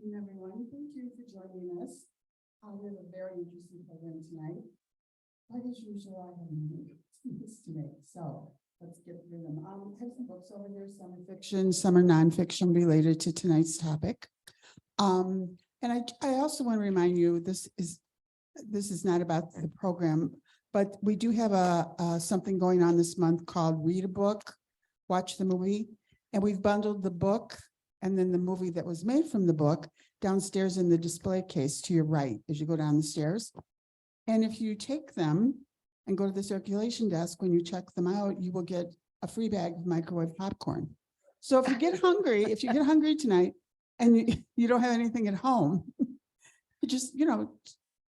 afternoon, everyone. Thank you for joining us. We have a very interesting program tonight. But as usual, I have many things to make, so let's get through them. I have some books over there. Some are fiction, some are nonfiction related to tonight's topic. And I also want to remind you, this is not about the program, but we do have something going on this month called Read a Book, Watch the Movie, and we've bundled the book and then the movie that was made from the book downstairs in the display case to your right as you go down the stairs. And if you take them and go to the circulation desk, when you check them out, you will get a free bag of microwave popcorn. So if you get hungry tonight and you don't have anything at home, you just,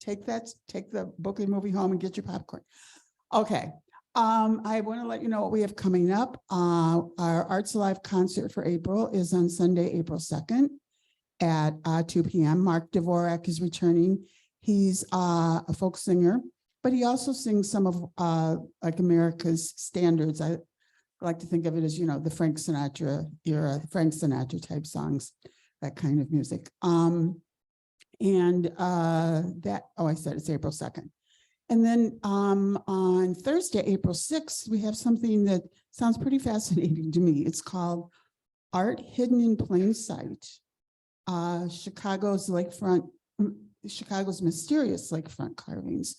take the book and movie home and get your popcorn. Okay. I want to let you know what we have coming up. Our Arts Alive concert for April is on Sunday, April 2nd at 2 p.m. Mark Dvorak is returning. He's a folk singer, but he also sings some of like America's standards. I like to think of it as, the Frank Sinatra era, Frank Sinatra type songs, that kind of music. I said it's April 2nd. And then on Thursday, April 6th, we have something that sounds pretty fascinating to me. It's called Art Hidden in Plain Sight. Chicago's mysterious lakefront carvings.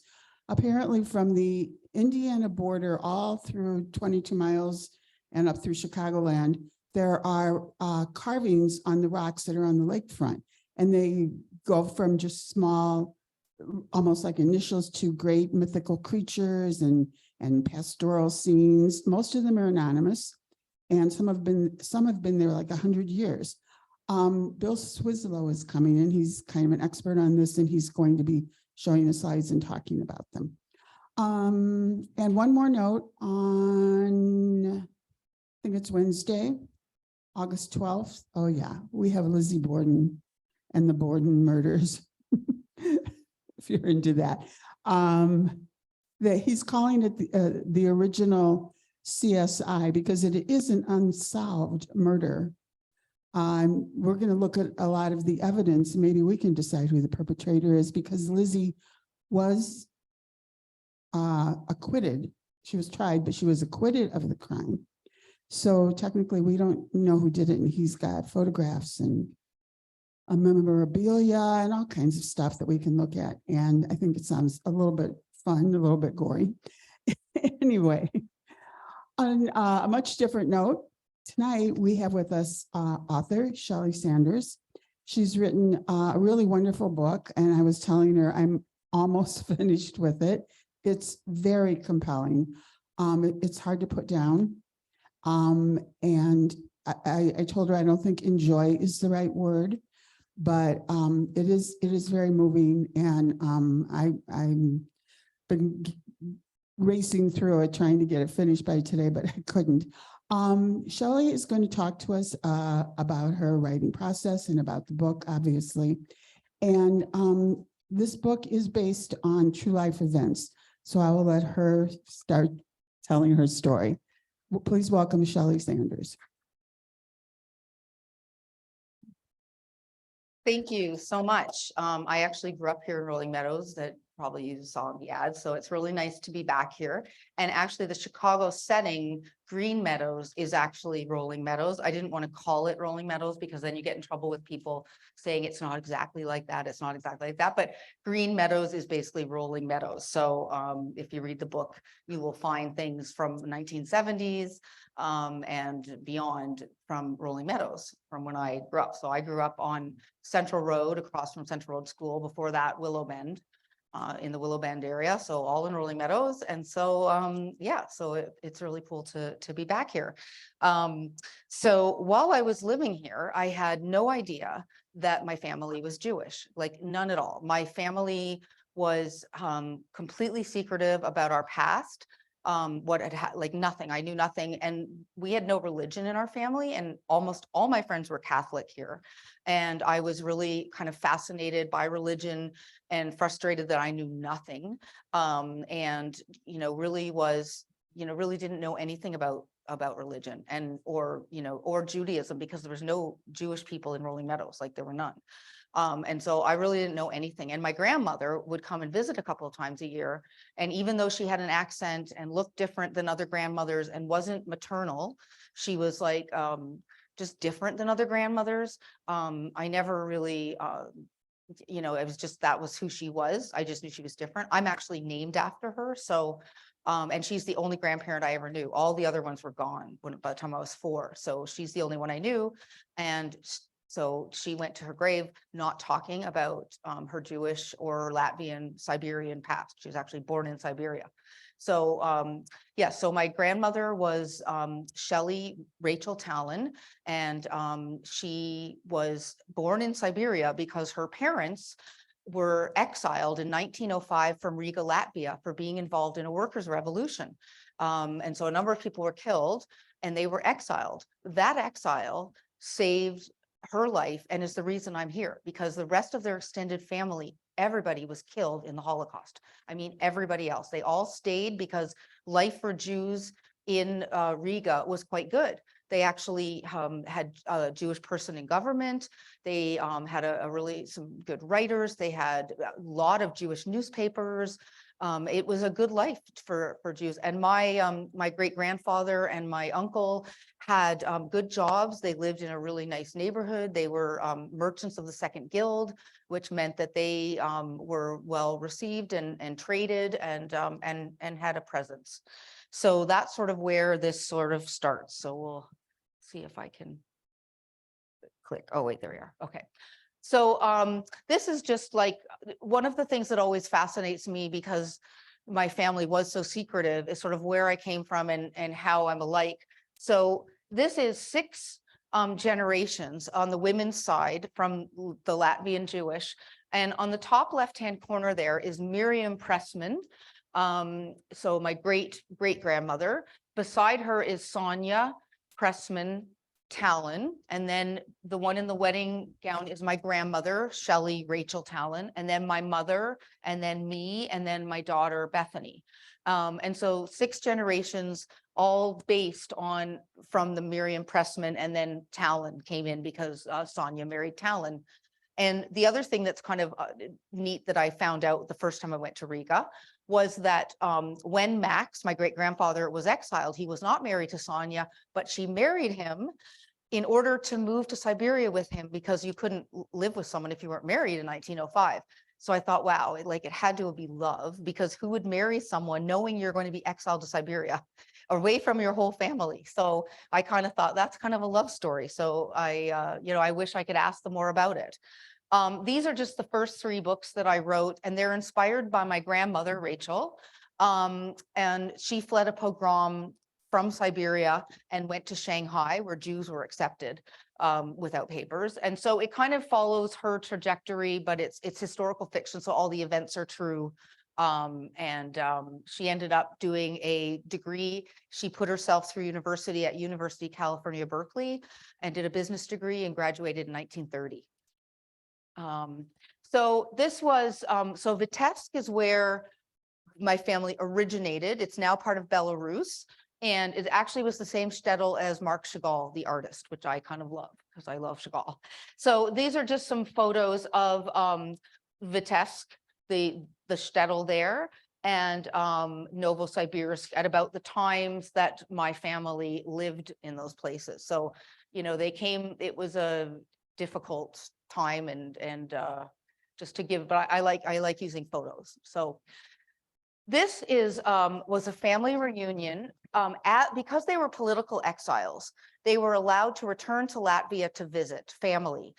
Apparently from the Indiana border all through 22 miles and up through Chicagoland, there are carvings on the rocks that are on the lakefront. And they go from just small, almost like initials, to great mythical creatures and pastoral scenes. Most of them are anonymous, and some have been there like 100 years. Bill Swislow is coming in. He's kind of an expert on this, and he's going to be showing the slides and talking about them. And one more note on, I think it's Wednesday, August 12th. Oh yeah, we have Lizzie Borden and the Borden murders. If you're into that, that he's calling it the original CSI because it is an unsolved murder. We're going to look at a lot of the evidence. Maybe we can decide who the perpetrator is, because Lizzie was acquitted. She was tried, but she was acquitted of the crime. So technically, we don't know who did it, and he's got photographs and a memorabilia and all kinds of stuff that we can look at. And I think it sounds a little bit fun, a little bit gory. Anyway, on a much different note, tonight we have with us author Shelly Sanders. She's written a really wonderful book, and I was telling her I'm almost finished with it. It's very compelling. It's hard to put down. And I told her I don't think enjoy is the right word, but it is very moving, and I've been racing through it trying to get it finished by today, but I couldn't. Shelly is going to talk to us about her writing process and about the book, obviously. And this book is based on true life events, so I will let her start telling her story. Please welcome Shelly Sanders. Thank you so much. I actually grew up here in Rolling Meadows, that probably you saw in the ad. So it's really nice to be back here. And actually the Chicago setting, Green Meadows, is actually Rolling Meadows. I didn't want to call it Rolling Meadows because then you get in trouble with people saying it's not exactly like that. It's not exactly like that. But Green Meadows is basically Rolling Meadows. So if you read the book, you will find things from the 1970s and beyond from Rolling Meadows, from when I grew up. So I grew up on Central Road, across from Central Road School. Before that, Willow Bend, in the Willow Bend area. So all in Rolling Meadows. And so, yeah, so it's really cool to be back here. So while I was living here, I had no idea that my family was Jewish, like none at all. My family was completely secretive about our past. What had like nothing. I knew nothing, and we had no religion in our family, and almost all my friends were Catholic here. And I was really kind of fascinated by religion and frustrated that I knew nothing. And really was, really didn't know anything about religion or Judaism, because there was no Jewish people in Rolling Meadows, like there were none. And so I really didn't know anything. And my grandmother would come and visit a couple of times a year. And even though she had an accent and looked different than other grandmothers and wasn't maternal, she was like just different than other grandmothers. I never really, it was just, that was who she was. I just knew she was different. I'm actually named after her. So, and she's the only grandparent I ever knew. All the other ones were gone by the time I was 4. So she's the only one I knew. And so she went to her grave not talking about her Jewish or Latvian Siberian past. She was actually born in Siberia. So yeah, so my grandmother was Shelly Rachel Talon, and she was born in Siberia because her parents were exiled in 1905 from Riga, Latvia, for being involved in a workers' revolution. And so a number of people were killed and they were exiled. That exile saved her life and is the reason I'm here, because the rest of their extended family, everybody was killed in the Holocaust. I mean, everybody else, they all stayed because life for Jews in Riga was quite good. They actually had a Jewish person in government. They had some good writers. They had a lot of Jewish newspapers. It was a good life for Jews. And my great grandfather and my uncle had good jobs. They lived in a really nice neighborhood. They were merchants of the Second Guild, which meant that they were well received and traded and had a presence. So that's sort of where this sort of starts. So we'll see if I can click. Oh, wait, there we are. Okay. So this is just like one of the things that always fascinates me, because my family was so secretive, is sort of where I came from and how I'm alike. So this is 6 generations on the women's side from the Latvian Jewish. And on the top left-hand corner there is Miriam Pressman. So my great grandmother. Beside her is Sonia Pressman Talon, and then the one in the wedding gown is my grandmother, Shelly Rachel Talon, and then my mother, and then me, and then my daughter, Bethany. And so 6 generations, all based on from the Miriam Pressman, and then Talon came in because Sonia married Talon. And the other thing that's kind of neat that I found out the first time I went to Riga was that when Max, my great grandfather, was exiled, he was not married to Sonia, but she married him in order to move to Siberia with him, because you couldn't live with someone if you weren't married in 1905. So I thought, wow, it had to be love, because who would marry someone knowing you're going to be exiled to Siberia, away from your whole family? So I kind of thought that's kind of a love story. So I wish I could ask them more about it. These are just the first 3 books that I wrote, and they're inspired by my grandmother, Rachel. And she fled a pogrom from Siberia and went to Shanghai, where Jews were accepted without papers. And so it kind of follows her trajectory, but it's historical fiction, so all the events are true. She ended up doing a degree. She put herself through university at University of California, Berkeley, and did a business degree and graduated in 1930. So this was, so Vitebsk is where my family originated. It's now part of Belarus. And it actually was the same shtetl as Marc Chagall, the artist, which I kind of love because I love Chagall. So these are just some photos of Vitebsk, the shtetl there, and Novosibirsk at about the times that my family lived in those places. So, they came, it was a difficult time and just to give, but I like using photos. So this was a family reunion. Because they were political exiles, they were allowed to return to Latvia to visit family.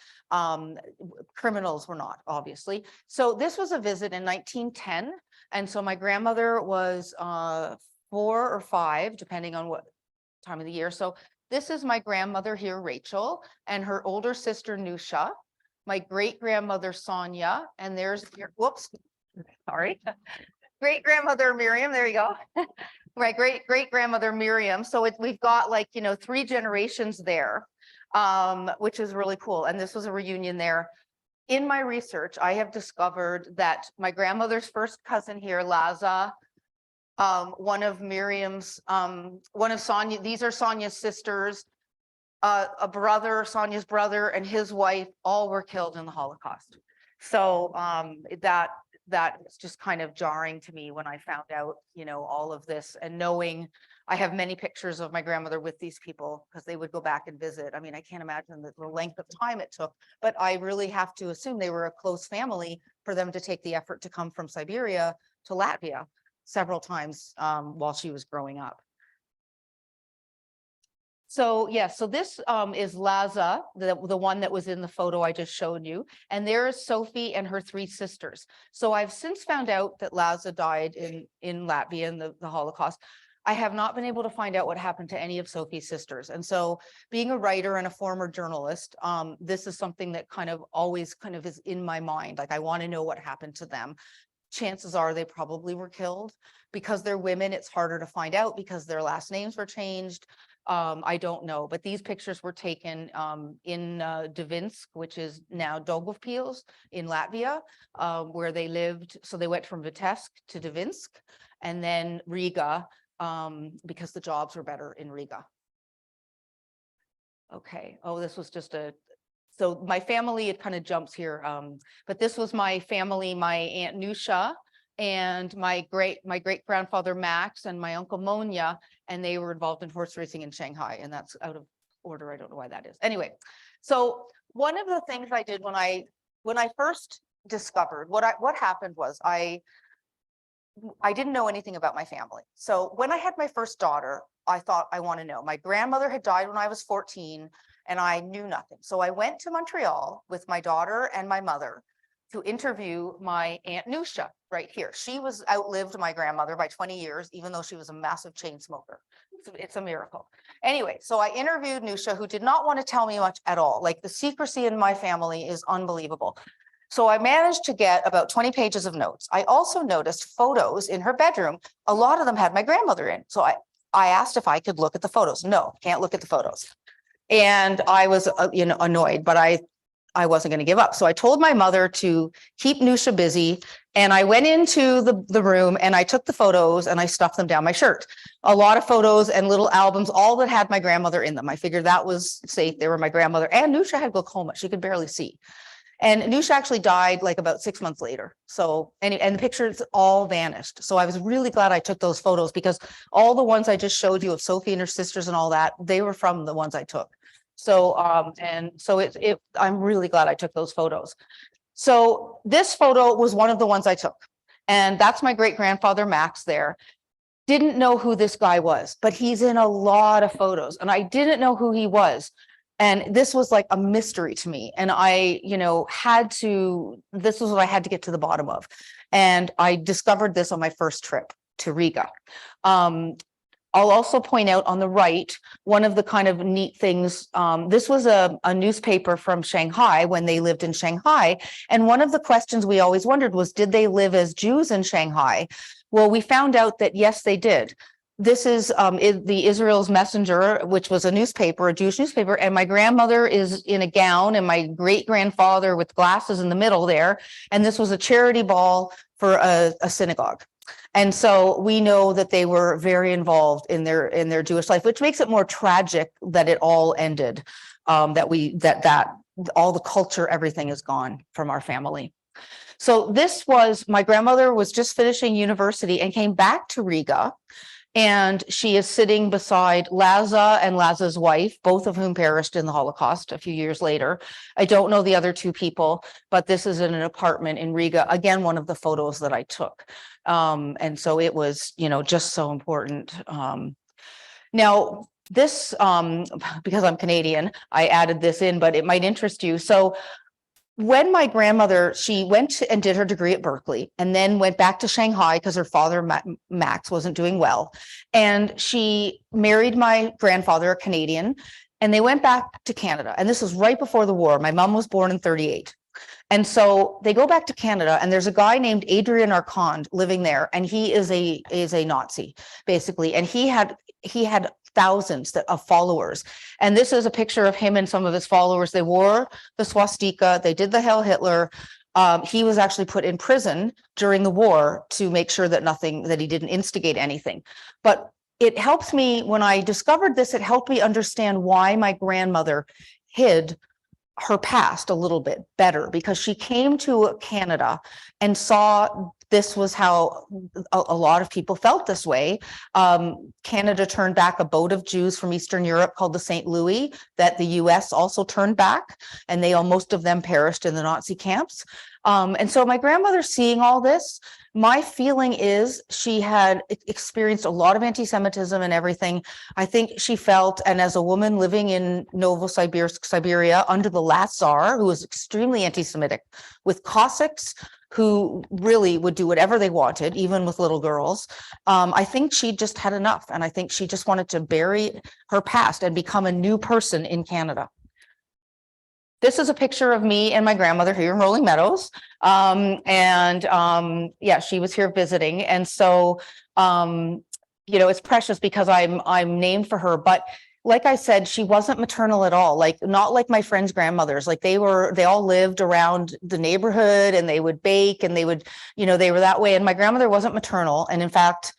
Criminals were not, obviously. So this was a visit in 1910. And so my grandmother was 4 or 5, depending on what time of the year. So this is my grandmother here, Rachel, and her older sister, Nusha, my great grandmother, Sonia, and there's, whoops, sorry. Great grandmother Miriam, there you go. My great grandmother Miriam. So we've got 3 generations there, which is really cool. And this was a reunion there. In my research, I have discovered that my grandmother's first cousin here, Laza, one of Miriam's, one of Sonia, these are Sonia's sisters. a brother, Sonia's brother and his wife, all were killed in the Holocaust. So that was just kind of jarring to me when I found out, all of this, and knowing I have many pictures of my grandmother with these people because they would go back and visit. I mean, I can't imagine the length of time it took, but I really have to assume they were a close family for them to take the effort to come from Siberia to Latvia several times while she was growing up. So so this is Laza, the one that was in the photo I just showed you. And there is Sophie and her 3 sisters. So I've since found out that Laza died in Latvia in the Holocaust. I have not been able to find out what happened to any of Sophie's sisters. And so being a writer and a former journalist, this is something that always is in my mind. Like, I want to know what happened to them. Chances are they probably were killed. Because they're women, it's harder to find out because their last names were changed. I don't know, but these pictures were taken in Divinsk, which is now Daugavpils in Latvia, where they lived. So they went from Vitebsk to Divinsk and then Riga, because the jobs were better in Riga. Okay. Oh, this was just so my family, it kind of jumps here. But this was my family, my Aunt Nusha and my great grandfather Max and my uncle Monia, and they were involved in horse racing in Shanghai, and that's out of order. I don't know why that is. Anyway, so one of the things I did when I first discovered what happened was I didn't know anything about my family. So when I had my first daughter, I thought, I want to know. My grandmother had died when I was 14 and I knew nothing. So I went to Montreal with my daughter and my mother to interview my Aunt Nusha right here. She was outlived my grandmother by 20 years, even though she was a massive chain smoker. It's a miracle. Anyway, so I interviewed Nusha, who did not want to tell me much at all. Like, the secrecy in my family is unbelievable. So I managed to get about 20 pages of notes. I also noticed photos in her bedroom. A lot of them had my grandmother in. So I asked if I could look at the photos. No, can't look at the photos. And I was, annoyed, but I wasn't going to give up. So I told my mother to keep Nusha busy. And I went into the room and I took the photos and I stuffed them down my shirt. A lot of photos and little albums, all that had my grandmother in them. I figured that was safe. They were my grandmother. And Nusha had glaucoma. She could barely see. And Nusha actually died like about 6 months later. So, and the pictures all vanished. So I was really glad I took those photos, because all the ones I just showed you of Sophie and her sisters and all that, they were from the ones I took. So, I'm really glad I took those photos. So this photo was one of the ones I took. And that's my great grandfather, Max, there. Didn't know who this guy was, but he's in a lot of photos and I didn't know who he was. And this was like a mystery to me. And I, this was what I had to get to the bottom of. And I discovered this on my first trip to Riga. I'll also point out on the right, one of the kind of neat things, this was a newspaper from Shanghai when they lived in Shanghai. And one of the questions we always wondered was, did they live as Jews in Shanghai? Well, we found out that yes, they did. This is the Israel's Messenger, which was a newspaper, a Jewish newspaper, and my grandmother is in a gown and my great grandfather with glasses in the middle there. And this was a charity ball for a synagogue. And so we know that they were very involved in their Jewish life, which makes it more tragic that it all ended, that all the culture, everything is gone from our family. So this was, my grandmother was just finishing university and came back to Riga. And she is sitting beside Laza and Laza's wife, both of whom perished in the Holocaust a few years later. I don't know the other 2 people, but this is in an apartment in Riga. Again, one of the photos that I took. And so it was, just so important. Now, this, because I'm Canadian, I added this in, but it might interest you. So when my grandmother, she went and did her degree at Berkeley and then went back to Shanghai because her father, Max, wasn't doing well. And she married my grandfather, a Canadian, and they went back to Canada. And this was right before the war. My mom was born in 1938. And so they go back to Canada and there's a guy named Adrian Arcand living there. And he is a Nazi, basically. And he had thousands of followers. And this is a picture of him and some of his followers. They wore the swastika. They did the Heil Hitler. He was actually put in prison during the war to make sure that he didn't instigate anything. But it helps me when I discovered this, it helped me understand why my grandmother hid her past a little bit better, because she came to Canada and saw this was how a lot of people felt this way. Canada turned back a boat of Jews from Eastern Europe called the St. Louis that the US also turned back, and most of them perished in the Nazi camps. And so my grandmother, seeing all this, my feeling is she had experienced a lot of anti-Semitism and everything. I think she felt, and as a woman living in Novosibirsk, Siberia, under the last Tsar, who was extremely anti-Semitic, with Cossacks who really would do whatever they wanted, even with little girls, I think she just had enough. And I think she just wanted to bury her past and become a new person in Canada. This is a picture of me and my grandmother here in Rolling Meadows. Yeah, she was here visiting. And so, it's precious because I'm named for her. But like I said, she wasn't maternal at all. Like, not like my friends' grandmothers. Like, they all lived around the neighborhood, and they would bake, and they would, they were that way. And my grandmother wasn't maternal. And in fact,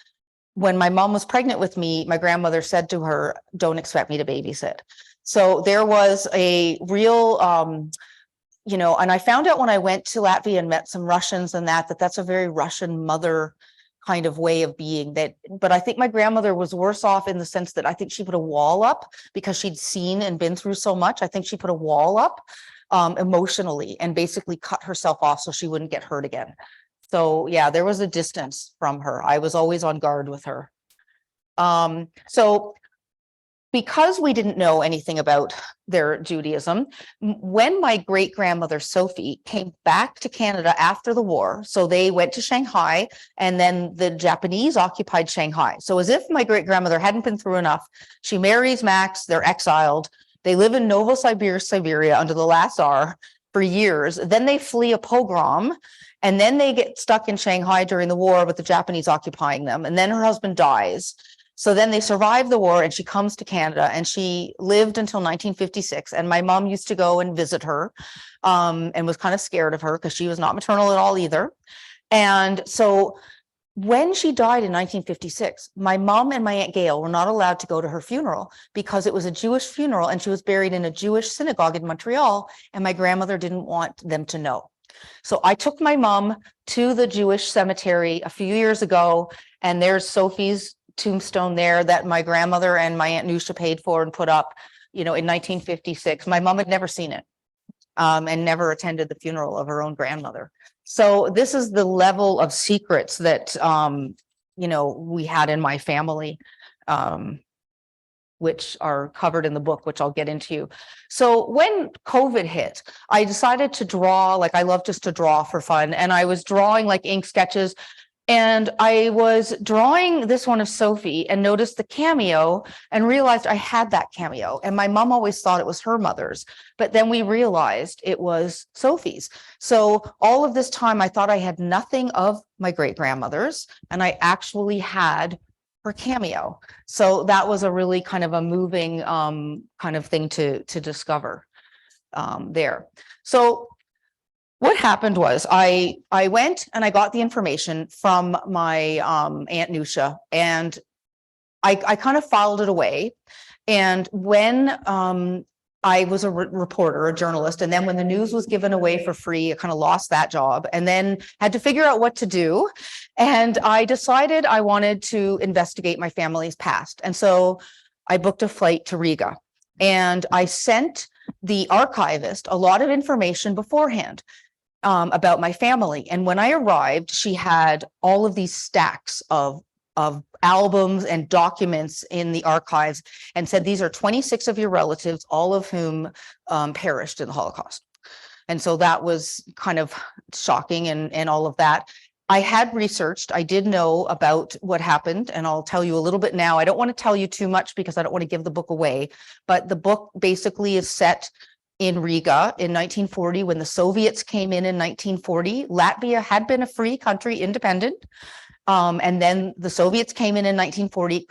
when my mom was pregnant with me, my grandmother said to her, "Don't expect me to babysit." So there was a real, and I found out when I went to Latvia and met some Russians and that's a very Russian mother kind of way of being. But I think my grandmother was worse off in the sense that I think she put a wall up because she'd seen and been through so much. I think she put a wall up emotionally and basically cut herself off so she wouldn't get hurt again. So yeah, there was a distance from her. I was always on guard with her. So because we didn't know anything about their Judaism, when my great-grandmother Sophie came back to Canada after the war, so they went to Shanghai, and then the Japanese occupied Shanghai. So as if my great-grandmother hadn't been through enough, she marries Max, they're exiled, they live in Novosibirsk, Siberia under the last Tsar for years, then they flee a pogrom, and then they get stuck in Shanghai during the war with the Japanese occupying them, and then her husband dies. So then they survive the war, and she comes to Canada, and she lived until 1956. And my mom used to go and visit her, and was kind of scared of her because she was not maternal at all either. And so when she died in 1956, my mom and my Aunt Gail were not allowed to go to her funeral because it was a Jewish funeral, and she was buried in a Jewish synagogue in Montreal, and my grandmother didn't want them to know. So I took my mom to the Jewish cemetery a few years ago, and there's Sophie's tombstone there that my grandmother and my Aunt Nusha paid for and put up, in 1956. My mom had never seen it, and never attended the funeral of her own grandmother. So this is the level of secrets that, we had in my family, which are covered in the book, which I'll get into. So when COVID hit, I decided to draw, like I love just to draw for fun. And I was drawing like ink sketches. And I was drawing this one of Sophie and noticed the cameo and realized I had that cameo. And my mom always thought it was her mother's, but then we realized it was Sophie's. So all of this time, I thought I had nothing of my great-grandmother's, and I actually had her cameo. So that was a really kind of a moving kind of thing to discover there. So what happened was I went and I got the information from my Aunt Nusha, and I kind of filed it away. And when I was a reporter, a journalist, and then when the news was given away for free, I kind of lost that job and then had to figure out what to do. And I decided I wanted to investigate my family's past. And so I booked a flight to Riga, and I sent the archivist a lot of information beforehand about my family. And when I arrived, she had all of these stacks of albums and documents in the archives, and said, these are 26 of your relatives, all of whom perished in the Holocaust. And so that was kind of shocking and all of that. I had researched, I did know about what happened, and I'll tell you a little bit now. I don't want to tell you too much because I don't want to give the book away, but the book basically is set in Riga in 1940, when the Soviets came in 1940. Latvia had been a free country, independent. And then the Soviets came in 1940,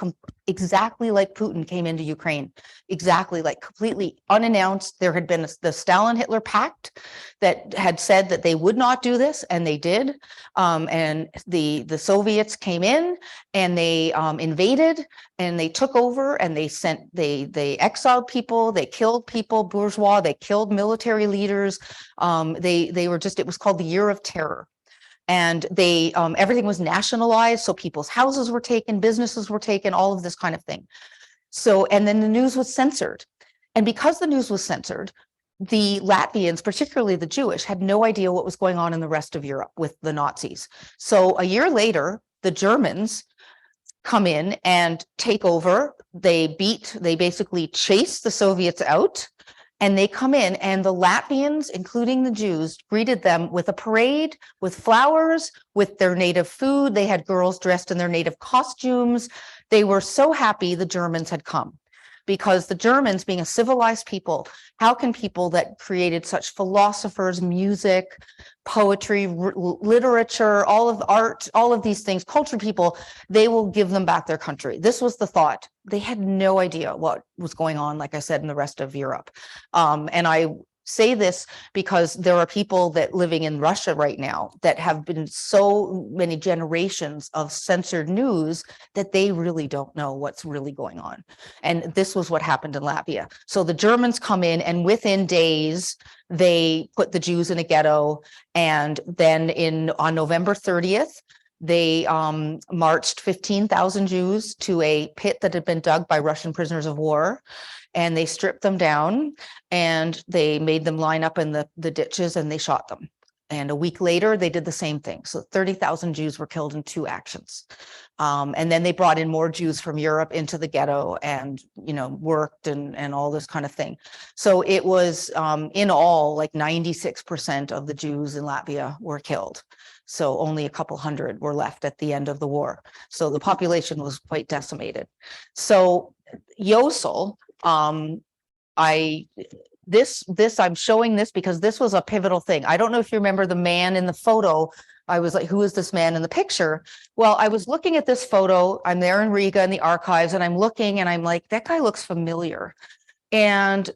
exactly like Putin came into Ukraine, exactly like completely unannounced. There had been the Stalin-Hitler pact that had said that they would not do this, and they did. And the Soviets came in and they invaded and they took over and they exiled people, they killed people, bourgeois, they killed military leaders. They were just, it was called the Year of Terror. And they everything was nationalized, so people's houses were taken, businesses were taken, all of this kind of thing. So, and then the news was censored. And because the news was censored, the Latvians, particularly the Jewish, had no idea what was going on in the rest of Europe with the Nazis. So a year later, the Germans come in and take over. They basically chase the Soviets out. And they come in, and the Latvians, including the Jews, greeted them with a parade, with flowers, with their native food. They had girls dressed in their native costumes. They were so happy the Germans had come, because the Germans, being a civilized people, how can people that created such philosophers, music, poetry, literature, all of art, all of these things, cultured people, they will give them back their country. This was the thought. They had no idea what was going on, like I said, in the rest of Europe. And I say this because there are people that living in Russia right now that have been so many generations of censored news that they really don't know what's really going on. And this was what happened in Latvia. So the Germans come in, and within days, they put the Jews in a ghetto. And then on November 30th, they marched 15,000 Jews to a pit that had been dug by Russian prisoners of war. And they stripped them down, and they made them line up in the ditches, and they shot them. And a week later, they did the same thing. So 30,000 Jews were killed in 2 actions. And then they brought in more Jews from Europe into the ghetto and, worked and all this kind of thing. So it was in all, like 96% of the Jews in Latvia were killed. So only a couple hundred were left at the end of the war. So the population was quite decimated. So Yosel, I'm showing this because this was a pivotal thing. I don't know if you remember the man in the photo. I was like, who is this man in the picture? Well, I was looking at this photo. I'm there in Riga in the archives, and I'm looking, and I'm like, that guy looks familiar. And,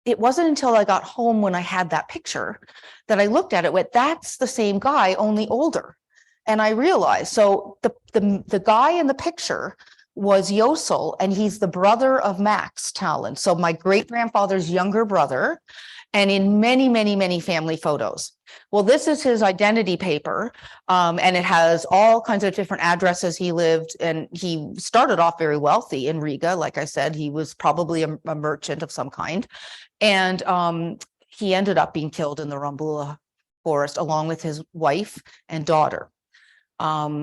it wasn't until I got home when I had that picture that I looked at it, went, that's the same guy, only older. And I realized, so the guy in the picture was Yosel, and he's the brother of Max Talon. So my great-grandfather's younger brother, and in many, many, many family photos. Well, this is his identity paper, and it has all kinds of different addresses he lived, and he started off very wealthy in Riga. Like I said, he was probably a merchant of some kind, and he ended up being killed in the Rambula forest along with his wife and daughter.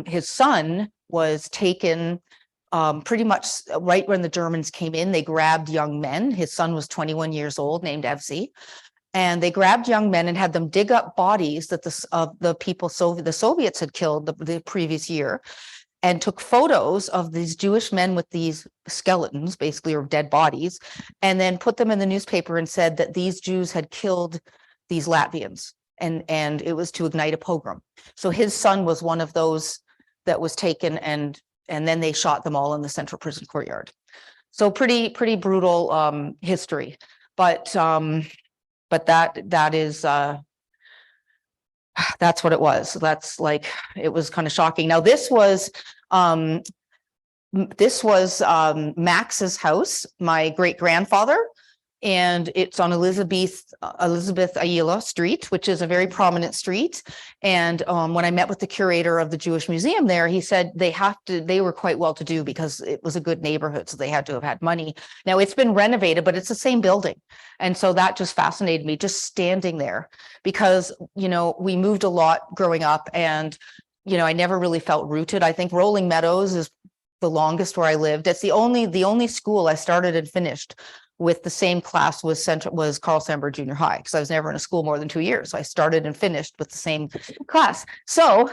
His son was taken pretty much right when the Germans came in. They grabbed young men. His son was 21 years old, named Evsey. And they grabbed young men and had them dig up bodies that the Soviets had killed the previous year, and took photos of these Jewish men with these skeletons, basically, or dead bodies, and then put them in the newspaper and said that these Jews had killed these Latvians, and it was to ignite a pogrom. So his son was one of those that was taken, and then they shot them all in the central prison courtyard. So pretty brutal history, but that is that's what it was. That's like, it was kind of shocking. Now this was Max's house, my great grandfather, and it's on Elizabeth Ayala Street, which is a very prominent street. And when I met with the curator of the Jewish Museum there, he said they were quite well to do because it was a good neighborhood, so they had to have had money. Now it's been renovated, but it's the same building. And so that just fascinated me, just standing there, because, we moved a lot growing up, and, I never really felt rooted. I think Rolling Meadows is the longest where I lived. It's the only school I started and finished with the same class was Carl Sandburg Junior High, because I was never in a school more than 2 years. So I started and finished with the same class. So,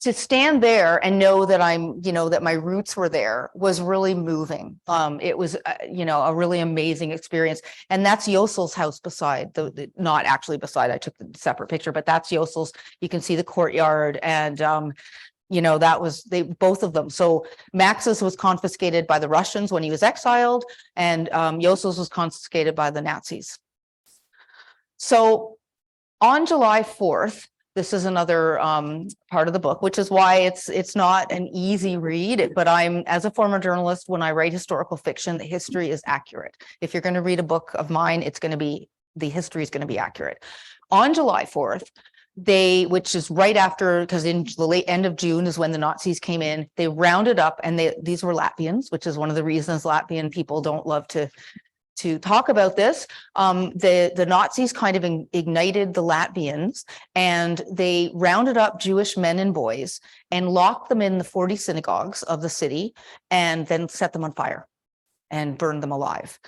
to stand there and know that that my roots were there was really moving. It was, a really amazing experience. And that's Yosel's house beside not actually beside, I took the separate picture, but that's Yosel's. You can see the courtyard and, that was both of them. So Max's was confiscated by the Russians when he was exiled, and Yosel's was confiscated by the Nazis. So on July 4th, this is another part of the book, which is why it's not an easy read, but as a former journalist, when I write historical fiction, the history is accurate. If you're going to read a book of mine, the history is going to be accurate. On July 4th, which is right after, because in the late end of June is when the Nazis came in, they rounded up, and these were Latvians, which is one of the reasons Latvian people don't love to talk about this. The Nazis kind of ignited the Latvians, and they rounded up Jewish men and boys and locked them in the 40 synagogues of the city, and then set them on fire and burned them alive.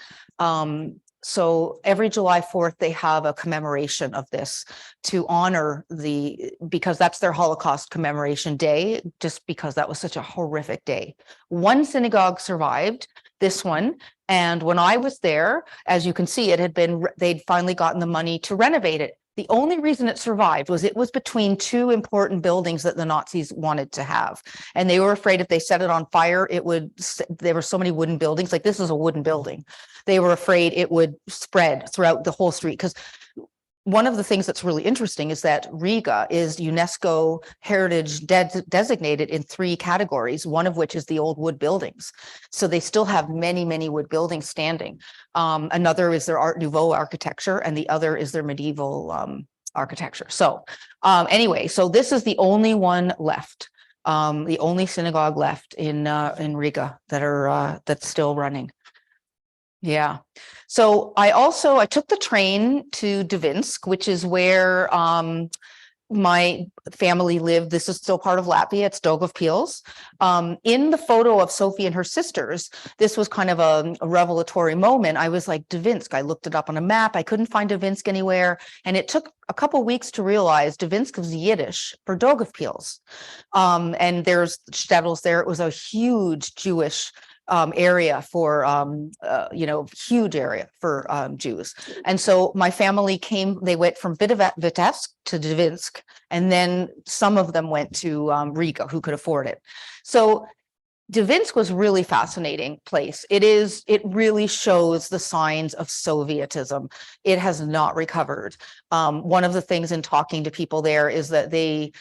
So every July 4th, they have a commemoration of this to honor because that's their Holocaust commemoration day, just because that was such a horrific day. One synagogue survived, this one. And when I was there, as you can see, they'd finally gotten the money to renovate it. The only reason it survived was it was between two important buildings that the Nazis wanted to have. And they were afraid if they set it on fire, there were so many wooden buildings, like this is a wooden building. They were afraid it would spread throughout the whole street, because one of the things that's really interesting is that Riga is UNESCO heritage designated in 3 categories, one of which is the old wood buildings. So they still have many, many wood buildings standing. Another is their Art Nouveau architecture, and the other is their medieval architecture. So anyway, so this is the only one left, the only synagogue left in Riga that's still running. Yeah. So I took the train to Dvinsk, which is where my family lived. This is still part of Latvia. It's Daugavpils. In the photo of Sophie and her sisters, this was kind of a revelatory moment. I was like, Dvinsk. I looked it up on a map. I couldn't find Dvinsk anywhere. And it took a couple weeks to realize Dvinsk was Yiddish for Daugavpils. And there's shtetls there. It was a huge Jewish area for, huge area for Jews. And so my family they went from Vitebsk to Dvinsk, and then some of them went to Riga, who could afford it. So Dvinsk was really fascinating place. It really shows the signs of Sovietism. It has not recovered. One of the things in talking to people there is that they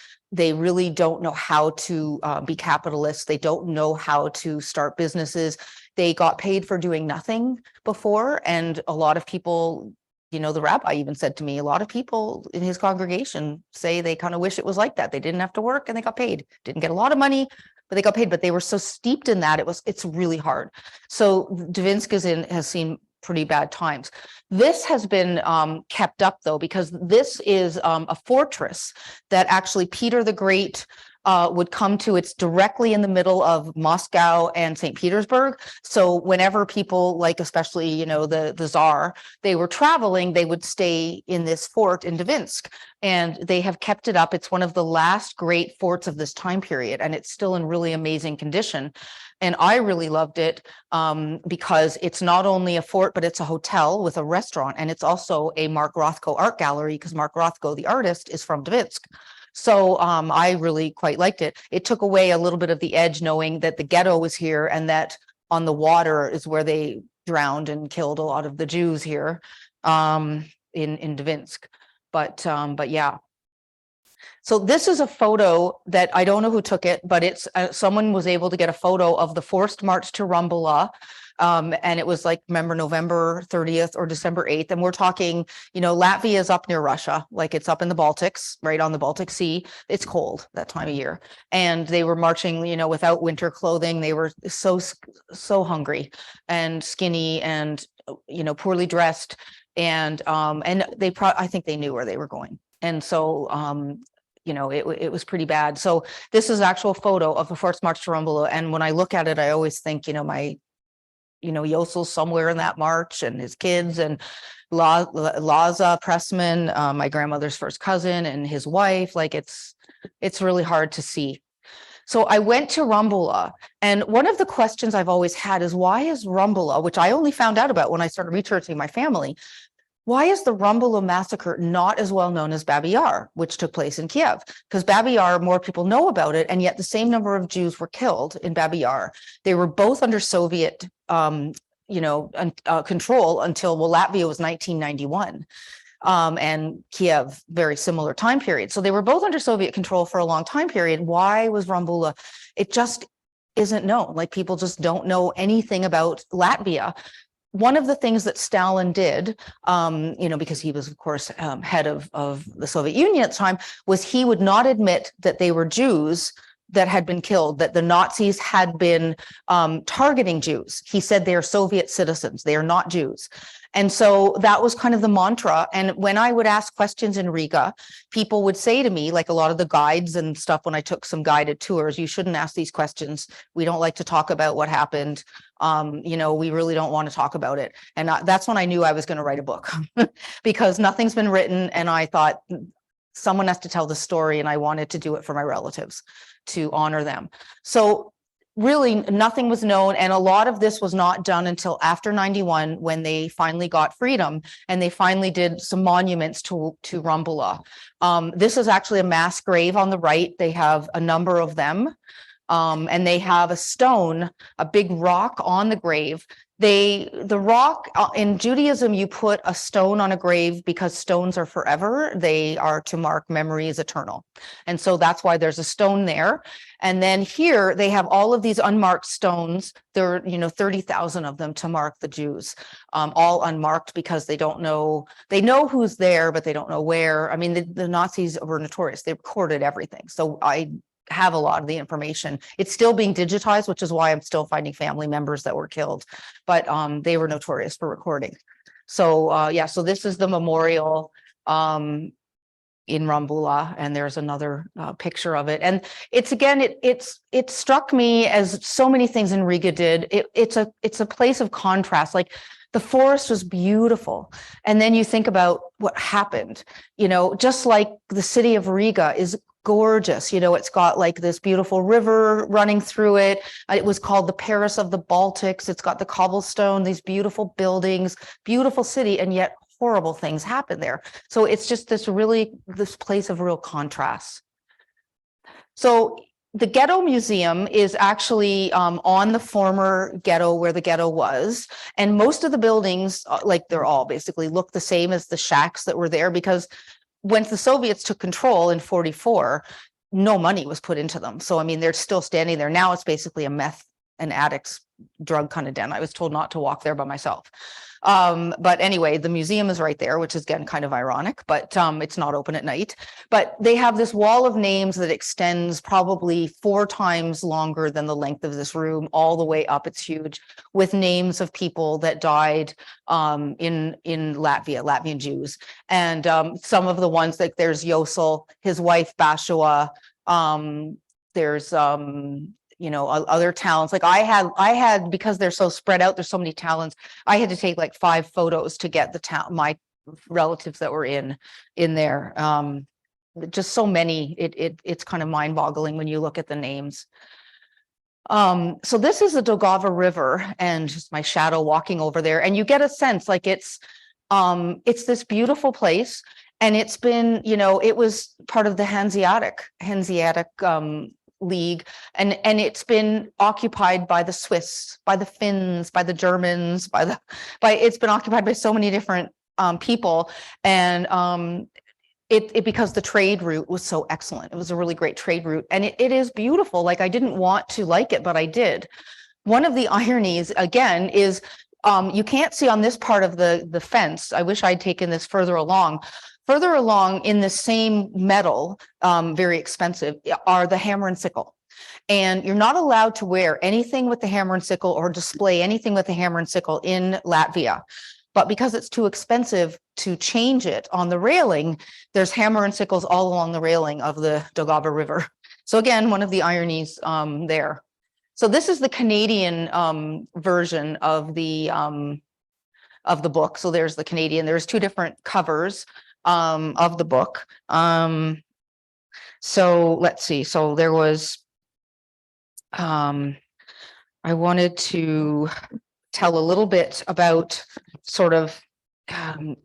really don't know how to be capitalists. They don't know how to start businesses. They got paid for doing nothing before. And a lot of people, the rabbi even said to me, a lot of people in his congregation say they kind of wish it was like that. They didn't have to work and they got paid. Didn't get a lot of money, but they got paid. But they were so steeped in that, it's really hard. So Dvinsk has seen pretty bad times. This has been kept up, though, because this is a fortress that actually Peter the Great would come to. It's directly in the middle of Moscow and St. Petersburg. So whenever people, like especially, the Tsar, they were traveling, they would stay in this fort in Dvinsk, and they have kept it up. It's one of the last great forts of this time period, and it's still in really amazing condition. And I really loved it because it's not only a fort, but it's a hotel with a restaurant. And it's also a Mark Rothko art gallery, because Mark Rothko, the artist, is from Dvinsk. So I really quite liked it. It took away a little bit of the edge, knowing that the ghetto was here and that on the water is where they drowned and killed a lot of the Jews here in Dvinsk. But yeah. So this is a photo that I don't know who took it, but it's someone was able to get a photo of the forced march to Rumbula. And it was like, remember, November 30th or December 8th. And we're talking, Latvia is up near Russia, like it's up in the Baltics, right on the Baltic Sea. It's cold that time of year. And they were marching, without winter clothing. They were so hungry and skinny and, poorly dressed. And I think they knew where they were going. And so, it was pretty bad. So this is an actual photo of the forced march to Rumbula. And when I look at it, I always think, Yosel's somewhere in that march, and his kids, and Laza Pressman, my grandmother's first cousin, and his wife. Like, it's It's really hard to see. So I went to Rumbula, and one of the questions I've always had is, why is Rumbula, which I only found out about when I started researching my family, why is the Rumbula massacre not as well known as Babi Yar, which took place in Kiev? Because Babi Yar, more people know about it, and yet the same number of Jews were killed in Babi Yar. They were both under Soviet, control until, well, Latvia was 1991. And Kiev, very similar time period. So they were both under Soviet control for a long time period. Why was Rumbula? It just isn't known. Like, people just don't know anything about Latvia. One of the things that Stalin did, because he was, of course, head of the Soviet Union at the time, was he would not admit that they were Jews that had been killed, that the Nazis had been targeting Jews. He said they are Soviet citizens, they are not Jews. And so that was kind of the mantra. And when I would ask questions in Riga, people would say to me, like a lot of the guides and stuff, when I took some guided tours, you shouldn't ask these questions. We don't like to talk about what happened. We really don't want to talk about it. And that's when I knew I was going to write a book because nothing's been written. And I thought someone has to tell the story, and I wanted to do it for my relatives to honor them. So really nothing was known, and a lot of this was not done until after 91, when they finally got freedom and they finally did some monuments to Rumbula. This is actually a mass grave on the right. They have a number of them, and they have a stone, a big rock on the grave. The rock in Judaism, you put a stone on a grave because stones are forever. They are to mark memory is eternal. And so that's why there's a stone there. And then here they have all of these unmarked stones. There are, 30,000 of them to mark the Jews, all unmarked because they don't know, they know who's there, but they don't know where. I mean, the Nazis were notorious. They recorded everything. So I have a lot of the information. It's still being digitized, which is why I'm still finding family members that were killed, but they were notorious for recording. So so this is the memorial in Rumbula, and there's another picture of it. And it's, again, it struck me, as so many things in Riga did, it's a place of contrast. Like, the forest was beautiful, and then you think about what happened, just like the city of Riga is gorgeous. It's got like this beautiful river running through it. It was called the Paris of the Baltics. It's got the cobblestone, these beautiful buildings, beautiful city, and yet horrible things happen there. So it's just this place of real contrast. So the Ghetto Museum is actually on the former ghetto where the ghetto was. And most of the buildings, they're all basically look the same as the shacks that were there, because once the Soviets took control in 1944, no money was put into them. So, I mean, they're still standing there. Now it's basically a meth and addicts drug kind of den. I was told not to walk there by myself. But anyway, the museum is right there, which is, again, kind of ironic, but it's not open at night. But they have this wall of names that extends probably 4 times longer than the length of this room, all the way up. It's huge, with names of people that died in Latvia, Latvian Jews. And some of the ones, like there's Yosel, his wife Bashua, there's other talents. Like I had, because they're so spread out, there's so many talents, I had to take like 5 photos to get my relatives that were in there. Just so many, it's kind of mind-boggling when you look at the names. So this is the Daugava River, and just my shadow walking over there, and you get a sense like it's this beautiful place. And it's been, it was part of the Hanseatic League, and it's been occupied by the Swiss, by the Finns, by the Germans, it's been occupied by so many different people, and because the trade route was so excellent. It was a really great trade route, and it is beautiful. Like, I didn't want to like it, but I did. One of the ironies, again, is you can't see on this part of the fence. I wish I'd taken this further along. Further along in the same metal, very expensive, are the hammer and sickle. And you're not allowed to wear anything with the hammer and sickle or display anything with the hammer and sickle in Latvia. But because it's too expensive to change it on the railing, there's hammer and sickles all along the railing of the Daugava River. So again, one of the ironies there. So this is the Canadian version of the book. So there's the Canadian. There's 2 different covers of the book. So let's see. So there was, I wanted to tell a little bit about sort of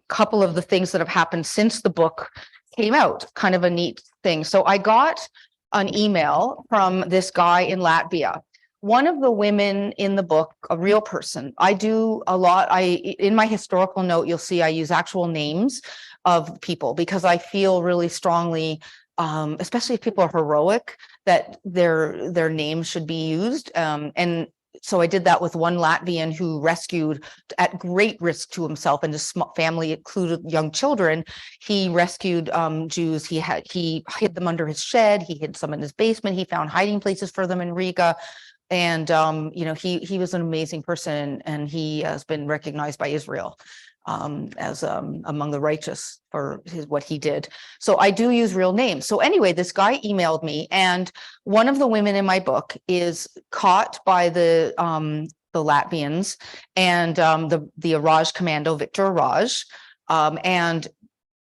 couple of the things that have happened since the book came out, kind of a neat thing. So I got an email from this guy in Latvia. One of the women in the book, a real person. I do a lot. In my historical note, you'll see I use actual names of people because I feel really strongly, especially if people are heroic, that their names should be used. And so I did that with one Latvian who rescued at great risk to himself and his family, included young children. He rescued Jews. He hid them under his shed. He hid some in his basement. He found hiding places for them in Riga. And he was an amazing person, and he has been recognized by Israel as among the righteous for what he did. So I do use real names. So anyway, this guy emailed me, and one of the women in my book is caught by the Latvians and the Araj commando, Victor Araj, and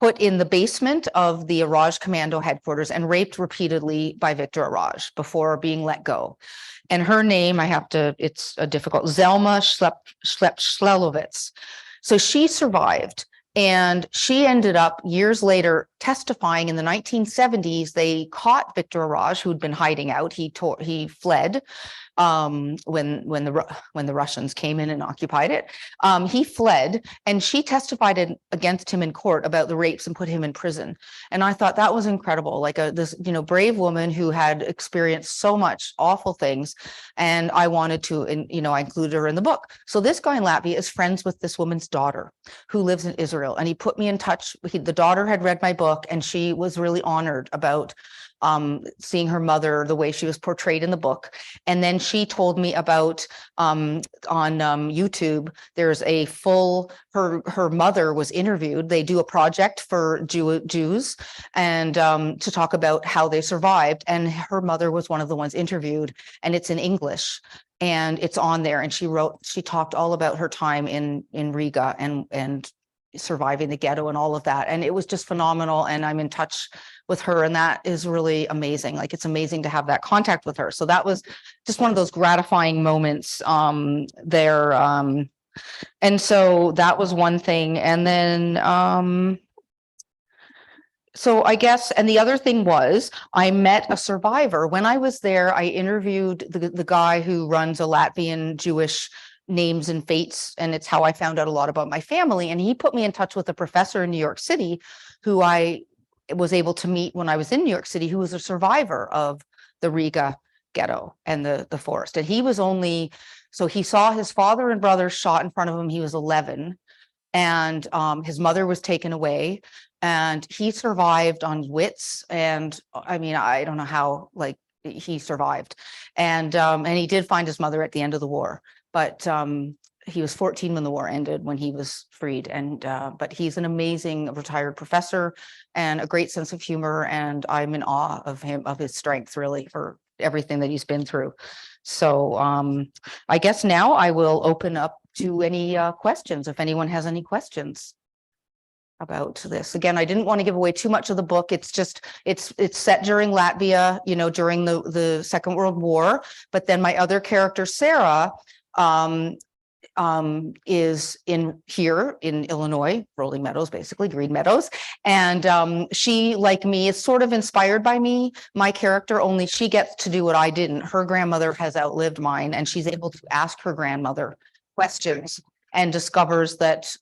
put in the basement of the Araj commando headquarters and raped repeatedly by Victor Araj before being let go. And her name, it's a difficult, Zelma Schlelovitz. So she survived, and she ended up years later testifying in the 1970s. They caught Victor Araj, who'd been hiding out. He fled when the Russians came in and occupied it. He fled, and she testified against him in court about the rapes and put him in prison. And I thought that was incredible, like this brave woman who had experienced so much awful things. And I wanted to, I included her in the book. So this guy in Latvia is friends with this woman's daughter who lives in Israel, and he put me in touch. The daughter had read my book, and she was really honored about seeing her mother the way she was portrayed in the book. And then she told me about on YouTube, there's a full, her mother was interviewed. They do a project for Jews and to talk about how they survived. And her mother was one of the ones interviewed, and it's in English. And it's on there. And she talked all about her time in Riga and surviving the ghetto and all of that. And it was just phenomenal. And I'm in touch with her, and that is really amazing. Like, it's amazing to have that contact with her. So that was just one of those gratifying moments there. And so that was one thing. And then so I guess, and the other thing was, I met a survivor. When I was there, I interviewed the guy who runs a Latvian Jewish names and fates, and it's how I found out a lot about my family. And he put me in touch with a professor in New York City who I was able to meet when I was in New York City, who was a survivor of the Riga ghetto and the forest. And he was so he saw his father and brother shot in front of him. He was 11, and his mother was taken away, and he survived on wits. And I mean, I don't know how, like, he survived. And he did find his mother at the end of the war, but he was 14 when the war ended, when he was freed. And but he's an amazing retired professor and a great sense of humor, and I'm in awe of him, of his strength, really, for everything that he's been through. So I guess now I will open up to any questions, if anyone has any questions about this. Again, I didn't want to give away too much of the book. It's just, it's set during Latvia, during the Second World War. But then my other character, Sarah, is here in Illinois, Rolling Meadows, basically Green Meadows. And she, like me, is sort of inspired by me, my character, only she gets to do what I didn't. Her grandmother has outlived mine, and she's able to ask her grandmother questions and discovers that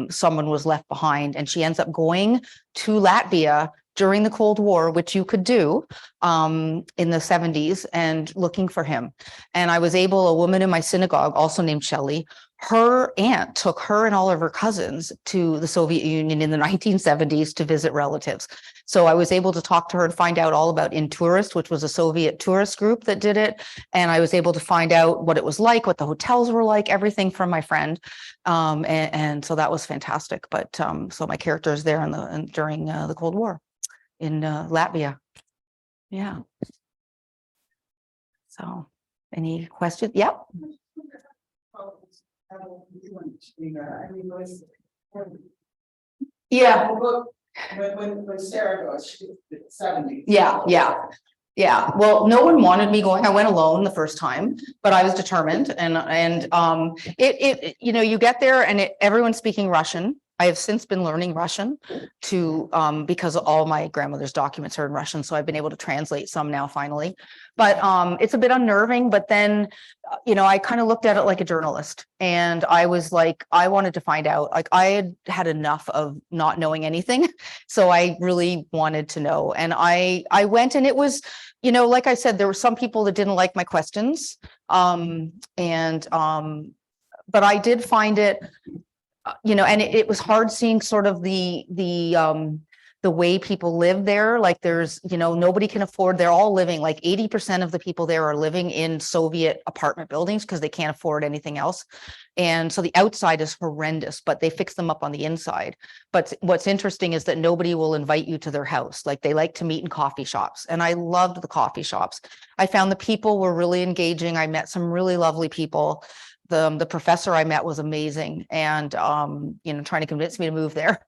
someone was left behind. And she ends up going to Latvia during the Cold War, which you could do in the 70s, and looking for him. And I was able, a woman in my synagogue, also named Shelly, her aunt took her and all of her cousins to the Soviet Union in the 1970s to visit relatives. So I was able to talk to her and find out all about Intourist, which was a Soviet tourist group that did it. And I was able to find out what it was like, what the hotels were like, everything from my friend. And so that was fantastic. But so my character is there during the Cold War in Latvia. Yeah. So any questions? Yep. Yeah. When Sarah goes, she's 70. Yeah. Well, no one wanted me going. I went alone the first time, but I was determined and you know, you get there and everyone's speaking Russian. I have since been learning Russian because all my grandmother's documents are in Russian. So I've been able to translate some now finally, but it's a bit unnerving. But then, you know, I kind of looked at it like a journalist and I was like, I wanted to find out, like I had had enough of not knowing anything. So I really wanted to know. And I went and it was, you know, like I said, there were some people that didn't like my questions. But I did find it, you know, and it was hard seeing sort of the way people live there. Like there's, you know, nobody can afford, they're all living, like 80% of the people there are living in Soviet apartment buildings because they can't afford anything else. And so the outside is horrendous, but they fix them up on the inside. But what's interesting is that nobody will invite you to their house. Like they like to meet in coffee shops. And I loved the coffee shops. I found the people were really engaging. I met some really lovely people. The professor I met was amazing and, you know, trying to convince me to move there.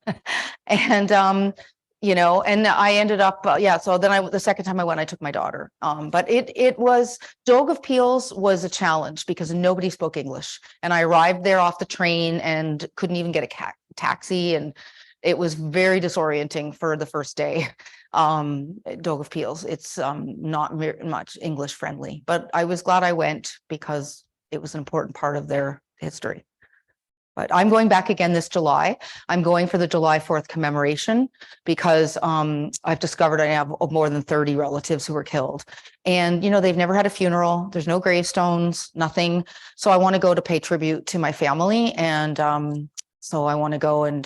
And, you know, and I ended up, so then the second time I went, I took my daughter. But it was, Daugavpils was a challenge because nobody spoke English. And I arrived there off the train and couldn't even get a taxi. And it was very disorienting for the first day. Daugavpils, it's not much English friendly, but I was glad I went because it was an important part of their history. But I'm going back again this July. I'm going for the July 4th commemoration because I've discovered I have more than 30 relatives who were killed. And, you know, they've never had a funeral. There's no gravestones, nothing. So I want to go to pay tribute to my family. And so I want to go and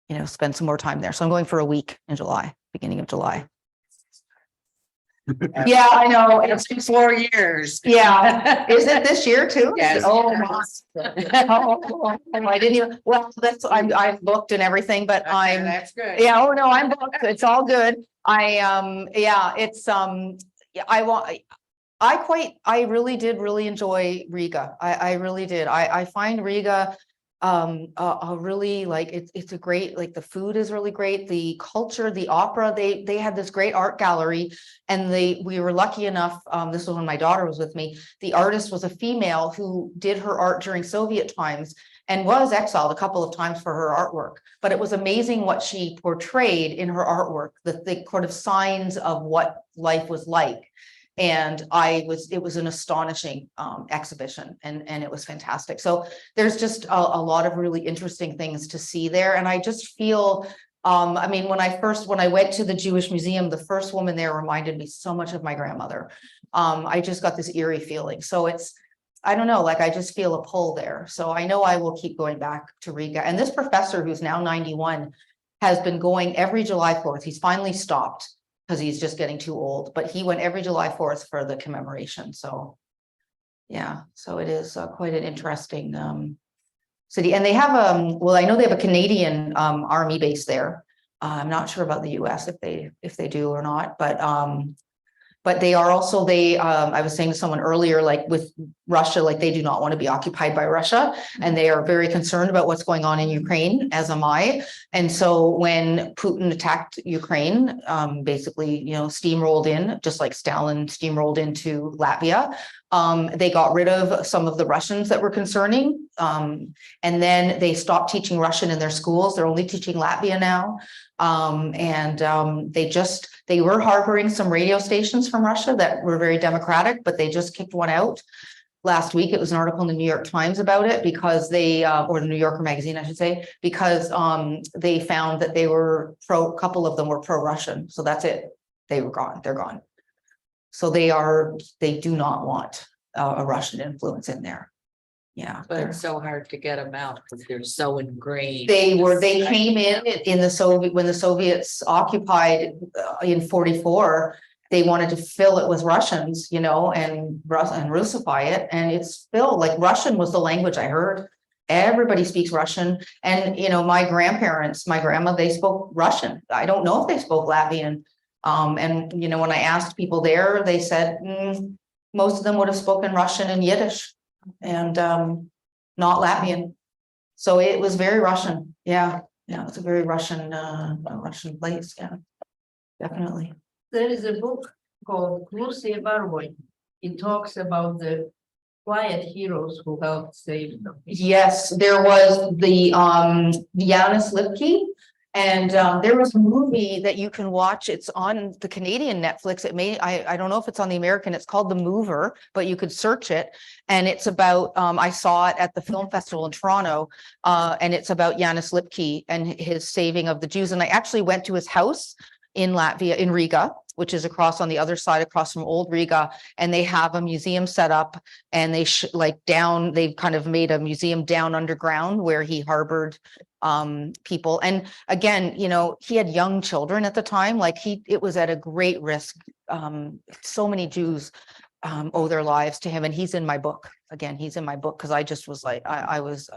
you know, spend some more time there. So I'm going for a week in July, beginning of July. Yeah, I know. It's been 4 years. Yeah. Is it this year too? Yes. Oh, I didn't even, well, I'm booked and everything, but Okay, that's good. yeah, oh no, I'm booked. It's all good. Yeah, it's, yeah, I really did really enjoy Riga. I really did. I find Riga a really, like, it's a great, like the food is really great, the culture, the opera, they had this great art gallery, and we were lucky enough, this was when my daughter was with me, the artist was a female who did her art during Soviet times and was exiled a couple of times for her artwork, but it was amazing what she portrayed in her artwork, the kind of signs of what life was like. And it was an astonishing exhibition, and it was fantastic. So there's just a lot of really interesting things to see there. And I just feel, I mean, when I went to the Jewish Museum, the first woman there reminded me so much of my grandmother. I just got this eerie feeling. So it's, I don't know, like I just feel a pull there. So I know I will keep going back to Riga. And this professor, who's now 91, has been going every July 4th. He's finally stopped, because he's just getting too old, but he went every July 4th for the commemoration. So yeah, so it is quite an interesting city. And they have, well, I know they have a Canadian army base there. I'm not sure about the US if they do or not, but they are also, I was saying to someone earlier, like with Russia, like they do not want to be occupied by Russia, and they are very concerned about what's going on in Ukraine, as am I. And so when Putin attacked Ukraine, basically, you know, steamrolled in, just like Stalin steamrolled into Latvia, they got rid of some of the Russians that were concerning. And then they stopped teaching Russian in their schools. They're only teaching Latvia now. They were harboring some radio stations from Russia that were very democratic, but they just kicked one out last week. It was an article in the New York Times about it because or the New Yorker magazine, I should say, because they found that a couple of them were pro-Russian. So that's it. They were gone. They're gone. So they do not want a Russian influence in there. Yeah. But it's so hard to get them out because they're so ingrained. They came in when the Soviets occupied in 44, they wanted to fill it with Russians, you know, and Russify it. And it's filled, like Russian was the language I heard. Everybody speaks Russian. And, you know, my grandparents, my grandma, they spoke Russian. I don't know if they spoke Latvian. And, you know, when I asked people there, they said most of them would have spoken Russian and Yiddish and not Latvian. So it was very Russian. Yeah, it's a very Russian place, yeah, definitely. There is a book called Lucy Barboy. It talks about the quiet heroes who helped save them. Yes, there was the Yanis Lipke. And there was a movie that you can watch. It's on the Canadian Netflix. I don't know if it's on the American. It's called The Mover, but you could search it. And it's about I saw it at the film festival in Toronto, and it's about Yanis Lipke and his saving of the Jews. And I actually went to his house in Latvia, in Riga, which is across on the other side, across from Old Riga, and they have a museum set up, and they've kind of made a museum down underground where he harbored people. And again, he had young children at the time, it was at a great risk. So many Jews owe their lives to him, and he's in my book. Again, he's in my book because I just was I was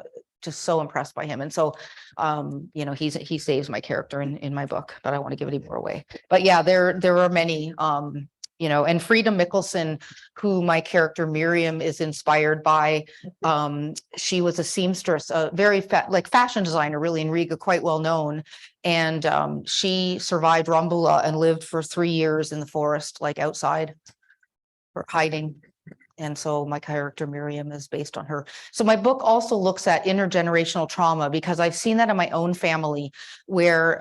just so impressed by him. And so, he saves my character in my book, but I don't want to give any more away. But yeah, there are many, and Frida Mickelson, who my character Miriam is inspired by. She was a seamstress, a very fashion designer, really in Riga, quite well known. And she survived Rumbula and lived for 3 years in the forest, outside, or hiding. And so my character Miriam is based on her. So my book also looks at intergenerational trauma, because I've seen that in my own family, where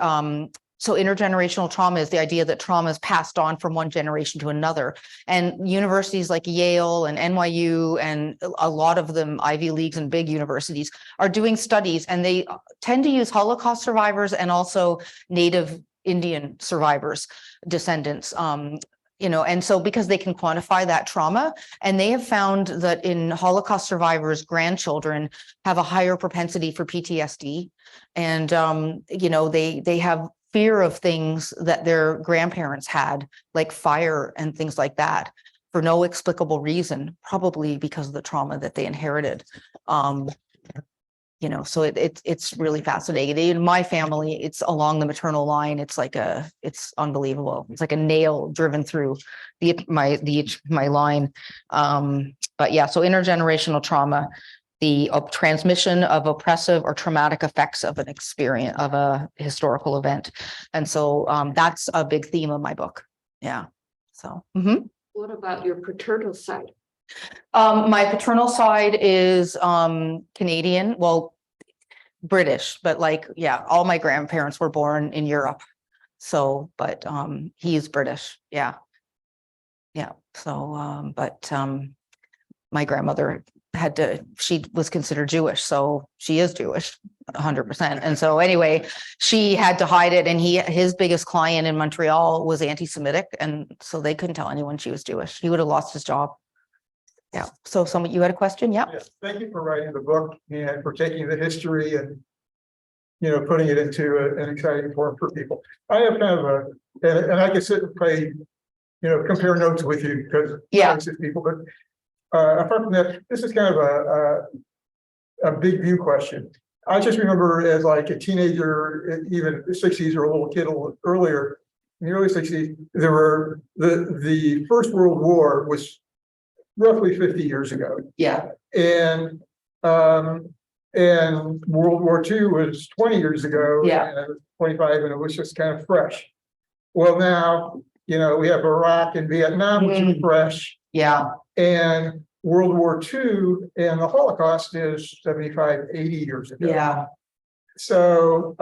so intergenerational trauma is the idea that trauma is passed on from one generation to another. And universities like Yale and NYU, and a lot of them Ivy Leagues and big universities, are doing studies, and they tend to use Holocaust survivors and also Native Indian survivors, descendants. And so because they can quantify that trauma, and they have found that in Holocaust survivors, grandchildren have a higher propensity for PTSD. And, they have fear of things that their grandparents had, like fire and things like that, for no explicable reason, probably because of the trauma that they inherited. So it's really fascinating. In my family, it's along the maternal line. It's it's unbelievable. It's like a nail driven through my line. But yeah, so intergenerational trauma, the transmission of oppressive or traumatic effects of an experience, of a historical event. And so that's a big theme of my book. Yeah. So. What about your paternal side? My paternal side is Canadian, well, British, but all my grandparents were born in Europe. So, but he's British. Yeah. So, but my grandmother she was considered Jewish, so she is Jewish 100%. And so anyway, she had to hide it, and his biggest client in Montreal was anti-Semitic, and so they couldn't tell anyone she was Jewish. He would have lost his job. Yeah. So you had a question? Yeah. Yes. Thank you for writing the book and for taking the history and, putting it into an exciting form for people. I have kind of and I can sit and play, compare notes with you, because people, but apart from that, this is kind of a big view question. I just remember as a teenager, even the 60s, or a little kid earlier, in the early 60s, there were the First World War was roughly 50 years ago. Yeah. And World War II was 20 years ago. Yeah. And 25, and it was just kind of fresh. Well, now, we have Iraq and Vietnam, which are fresh. Yeah. And World War II and the Holocaust is 75, 80 years ago. Yeah. So,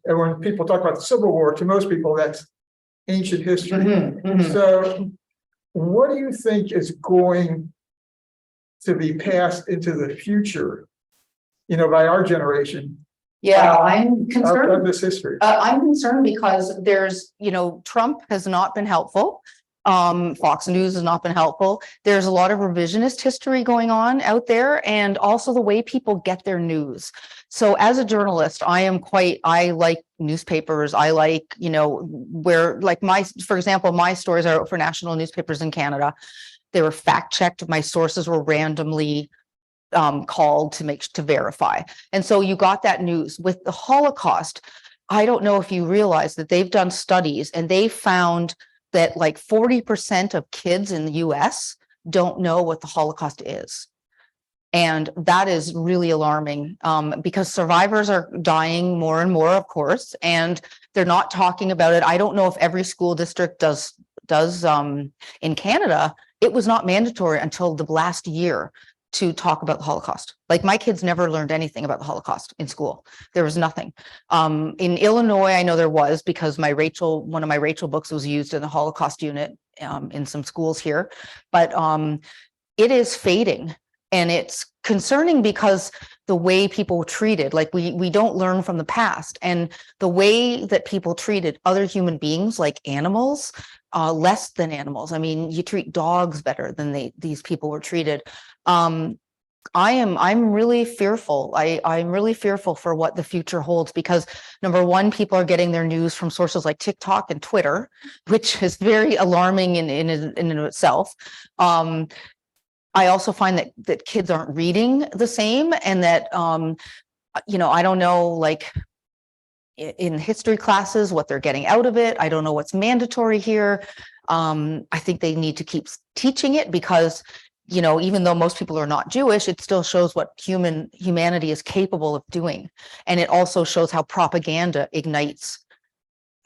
and when people talk about the Civil War, to most people, that's ancient history. So, what do you think is going to be passed into the future, by our generation? Yeah, I'm concerned of this history. I'm concerned because there's, Trump has not been helpful. Fox News has not been helpful. There's a lot of revisionist history going on out there, and also the way people get their news. So as a journalist, I like newspapers. I like, where for example, my stories are out for national newspapers in Canada. They were fact checked. My sources were randomly called to verify. And so you got that news. With the Holocaust, I don't know if you realize that they've done studies, and they found that 40% of kids in the US don't know what the Holocaust is. And that is really alarming, because survivors are dying more and more, of course, and they're not talking about it. I don't know if every school district does in Canada. It was not mandatory until the last year to talk about the Holocaust. Like my kids never learned anything about the Holocaust in school. There was nothing. In Illinois, I know there was, because one of my Rachel books was used in the Holocaust unit in some schools here, but it is fading. And it's concerning because the way people were treated, like we don't learn from the past, and the way that people treated other human beings like animals, less than animals. I mean, you treat dogs better than these people were treated. I'm really fearful. I'm really fearful for what the future holds, because number one, people are getting their news from sources like TikTok and Twitter, which is very alarming in and of itself. I also find that kids aren't reading the same, and that, I don't know, like in history classes, what they're getting out of it. I don't know what's mandatory here. I think they need to keep teaching it, because, even though most people are not Jewish, it still shows what humanity is capable of doing. And it also shows how propaganda ignites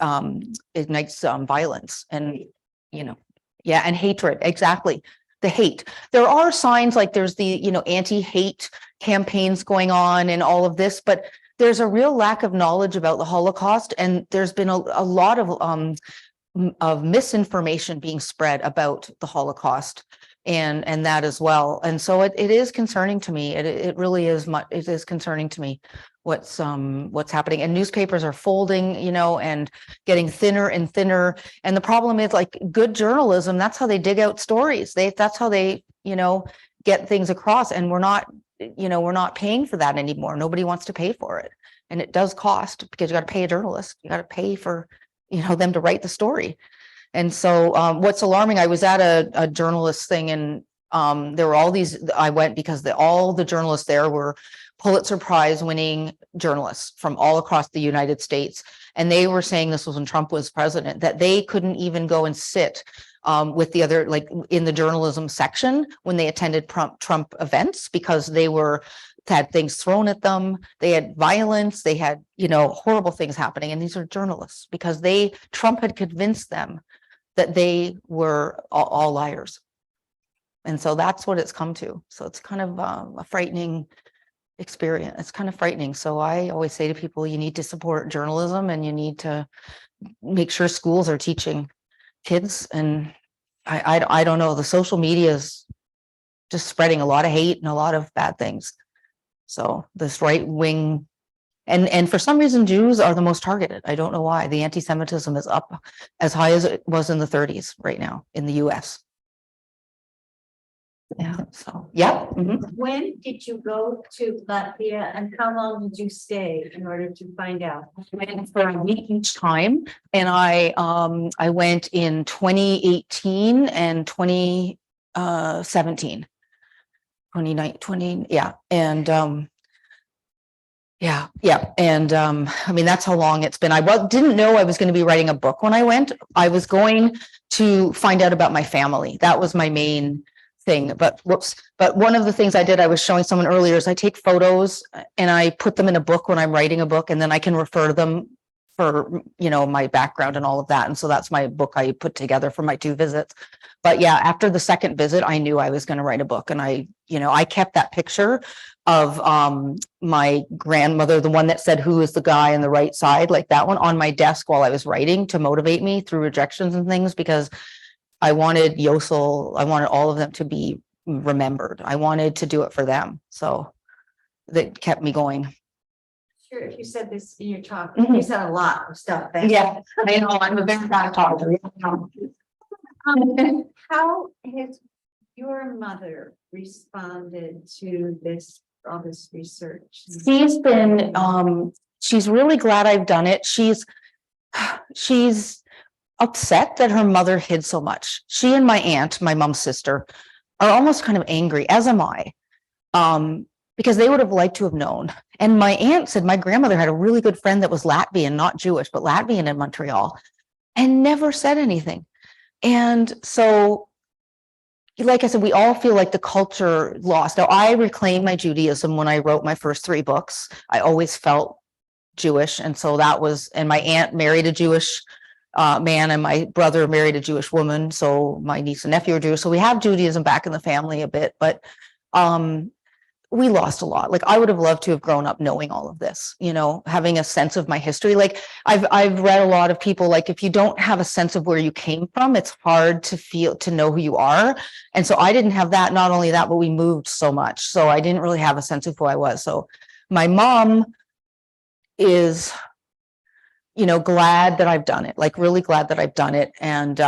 violence and, and hatred. Exactly. The hate. There are signs, like there's the, anti-hate campaigns going on and all of this, but there's a real lack of knowledge about the Holocaust. And there's been a lot of misinformation being spread about the Holocaust and that as well. And so it is concerning to me. It really is it is concerning to me what's happening. And newspapers are folding, and getting thinner and thinner. And the problem is, like, good journalism, that's how they dig out stories. That's how they, get things across. And we're not paying for that anymore. Nobody wants to pay for it. And it does cost, because you got to pay a journalist. You got to pay for, them to write the story. And so what's alarming, I was at a journalist thing, and there were all these, I went because all the journalists there were Pulitzer Prize winning journalists from all across the United States. And they were saying, this was when Trump was president, that they couldn't even go and sit with the other, like in the journalism section when they attended Trump events, because they had things thrown at them. They had violence. They had, horrible things happening. And these are journalists, because Trump had convinced them that they were all liars. And so that's what it's come to. So it's kind of a frightening experience. It's kind of frightening. So I always say to people, you need to support journalism, and you need to make sure schools are teaching kids. And I don't know, the social media is just spreading a lot of hate and a lot of bad things. So this right wing, and for some reason, Jews are the most targeted. I don't know why. The anti-Semitism is up as high as it was in the 30s right now in the US. Yeah. So, yeah. Mhm. When did you go to Latvia, and how long did you stay in order to find out? I went for a week each time, and I went in 2018 and 2017. 2019, yeah. And and I mean, that's how long it's been. I didn't know I was going to be writing a book when I went. I was going to find out about my family. That was my main thing. But one of the things I did, I was showing someone earlier, is I take photos and I put them in a book when I'm writing a book, and then I can refer to them for, my background and all of that. And so that's my book I put together for my 2 visits. But yeah, after the second visit, I knew I was going to write a book. And I kept that picture of my grandmother, the one that said, "Who is the guy on the right side?" like that one, on my desk while I was writing, to motivate me through rejections and things, because I wanted all of them to be remembered. I wanted to do it for them. So that kept me going. Sure, if you said this in your talk, Mhm. you said a lot of stuff. Yeah, I know, I'm a very bad talker. How has your mother responded to all this research? She's been, she's really glad I've done it. She's upset that her mother hid so much. She and my aunt, my mom's sister, are almost kind of angry, as am I, because they would have liked to have known. And my aunt said my grandmother had a really good friend that was Latvian, not Jewish, but Latvian in Montreal, and never said anything. And so like I said, we all feel like the culture lost. Now, I reclaimed my Judaism when I wrote my first 3 books. I always felt Jewish. And so that was, and my aunt married a Jewish man, and my brother married a Jewish woman. So my niece and nephew are Jewish. So we have Judaism back in the family a bit, but we lost a lot. Like I would have loved to have grown up knowing all of this, you know, having a sense of my history. Like I've read a lot of people, like if you don't have a sense of where you came from, it's hard to know who you are. And so I didn't have that. Not only that, but we moved so much. So I didn't really have a sense of who I was. So my mom is, you know, glad that I've done it, like really glad that I've done it. And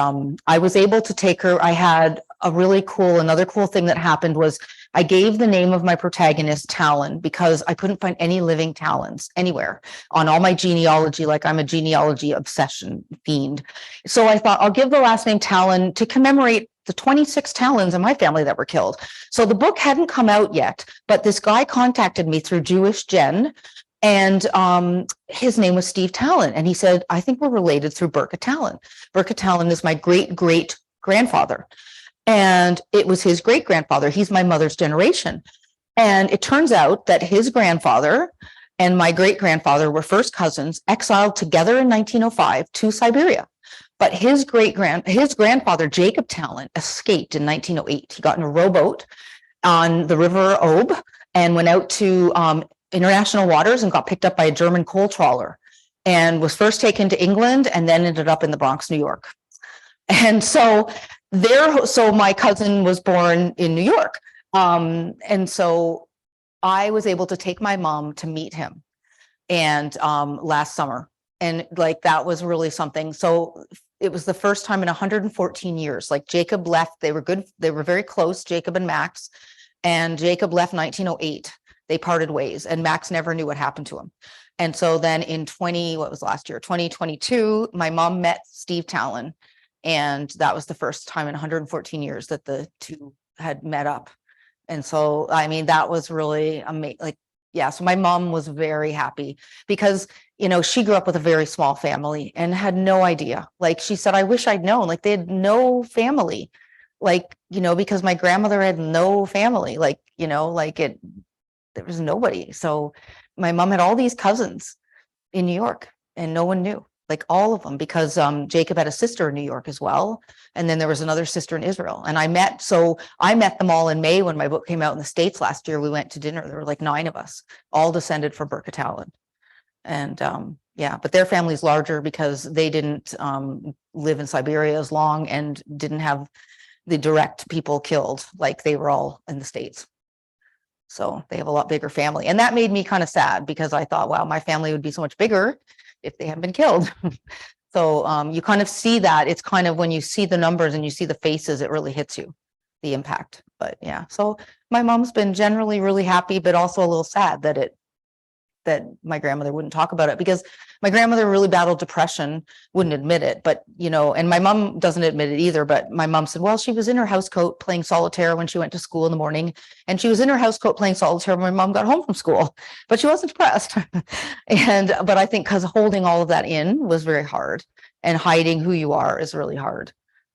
I was able to take her. I had another cool thing that happened was I gave the name of my protagonist Talon because I couldn't find any living Talons anywhere on all my genealogy. Like I'm a genealogy obsession fiend. So I thought I'll give the last name Talon to commemorate the 26 Talons in my family that were killed. So the book hadn't come out yet, but this guy contacted me through Jewish Gen. And his name was Steve Talon. And he said, I think we're related through Burka Talon. Burka Talon is my great grandfather. And it was his great grandfather. He's my mother's generation. And it turns out that his grandfather and my great grandfather were first cousins, exiled together in 1905 to Siberia. But his grandfather, Jacob Talon, escaped in 1908. He got in a rowboat on the River Obe and went out to international waters and got picked up by a German coal trawler and was first taken to England and then ended up in the Bronx, New York. And so my cousin was born in New York. And so I was able to take my mom to meet him and last summer. And like, that was really something. So it was the first time in 114 years, like Jacob left, they were good. They were very close, Jacob and Max, and Jacob left 1908. They parted ways and Max never knew what happened to him. And so then in 2022, my mom met Steve Talon. And that was the first time in 114 years that the two had met up. And so, I mean, that was really amazing. Like, yeah, so my mom was very happy because, you know, she grew up with a very small family and had no idea. Like she said, I wish I'd known, like they had no family, like, you know, because my grandmother had no family, like, you know, like there was nobody. So my mom had all these cousins in New York and no one knew, like all of them, because Jacob had a sister in New York as well. And then there was another sister in Israel. And I met them all in May when my book came out in the States last year. We went to dinner. There were like 9 of us, all descended from Burka Talon. And yeah, but their family's larger because they didn't live in Siberia as long and didn't have the direct people killed, like they were all in the States. So they have a lot bigger family. And that made me kind of sad because I thought, wow, my family would be so much bigger if they hadn't been killed. So you kind of see that. It's kind of when you see the numbers and you see the faces, it really hits you, the impact. But yeah, so my mom's been generally really happy, but also a little sad that my grandmother wouldn't talk about it because my grandmother really battled depression, wouldn't admit it, but you know, and my mom doesn't admit it either, but my mom said, well, she was in her house coat playing solitaire when she went to school in the morning, and she was in her house coat playing solitaire when my mom got home from school, but she wasn't depressed. But I think because holding all of that in was very hard, and hiding who you are is really hard.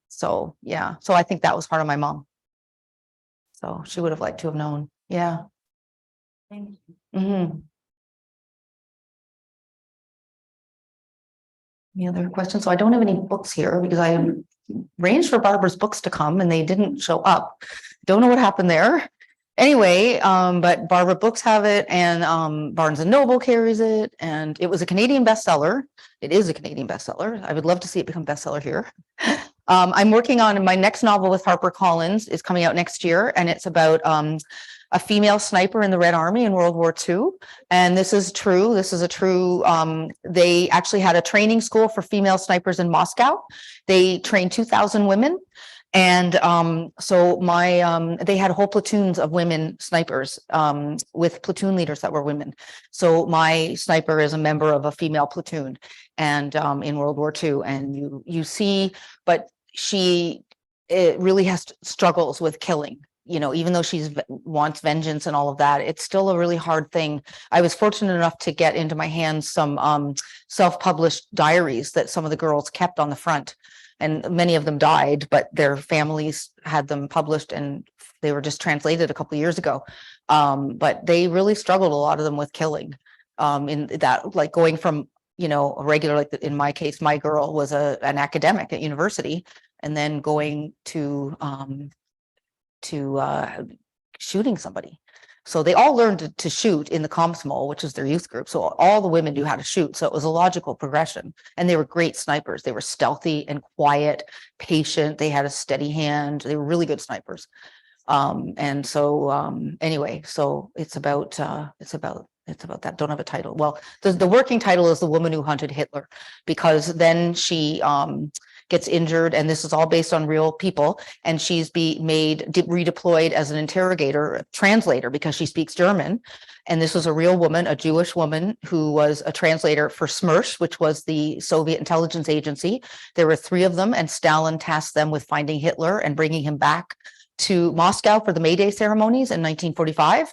So yeah, so I think that was part of my mom. So she would have liked to have known. Yeah. Thank you. Mm-hmm. Any other questions? So I don't have any books here because I arranged for Barbara's books to come and they didn't show up. Don't know what happened there. Anyway, but Barbara Books have it, and Barnes and Noble carries it, and it was a Canadian bestseller. It is a Canadian bestseller. I would love to see it become bestseller here. I'm working on my next novel with HarperCollins is coming out next year, and it's about a female sniper in the Red Army in World War II. And this is true. This is a true, they actually had a training school for female snipers in Moscow. They trained 2,000 women. And so they had whole platoons of women snipers with platoon leaders that were women. So my sniper is a member of a female platoon and in World War II. And you see, but it really has struggles with killing. You know, even though wants vengeance and all of that, it's still a really hard thing. I was fortunate enough to get into my hands some self-published diaries that some of the girls kept on the front. and many of them died, but their families had them published and they were just translated a couple of years ago. But they really struggled, a lot of them, with killing. In that, like going from, a regular, like in my case, my girl was an academic at university, and then going to shooting somebody. So they all learned to shoot in the Komsomol, which is their youth group. So all the women knew how to shoot. So it was a logical progression. And they were great snipers. They were stealthy and quiet, patient. They had a steady hand. They were really good snipers. And so anyway, so it's about that. Don't have a title. Well, the working title is The Woman Who Hunted Hitler, because then she gets injured, and this is all based on real people, and she's redeployed as an interrogator, translator, because she speaks German. And this was a real woman, a Jewish woman, who was a translator for SMERSH, which was the Soviet intelligence agency. There were 3 of them, and Stalin tasked them with finding Hitler and bringing him back to Moscow for the May Day ceremonies in 1945.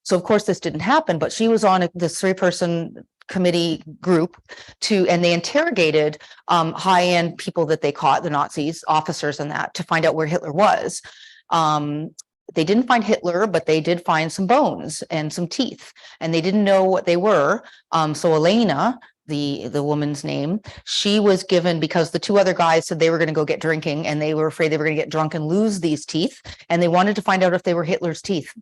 So of course this didn't happen, but she was on this 3-person committee group and they interrogated high-end people that they caught, the Nazis, officers and that, to find out where Hitler was. They didn't find Hitler, but they did find some bones and some teeth, and they didn't know what they were. So Elena, the woman's name, she was given, because the 2 other guys said they were going to go get drinking, and they were afraid they were going to get drunk and lose these teeth, and they wanted to find out if they were Hitler's teeth.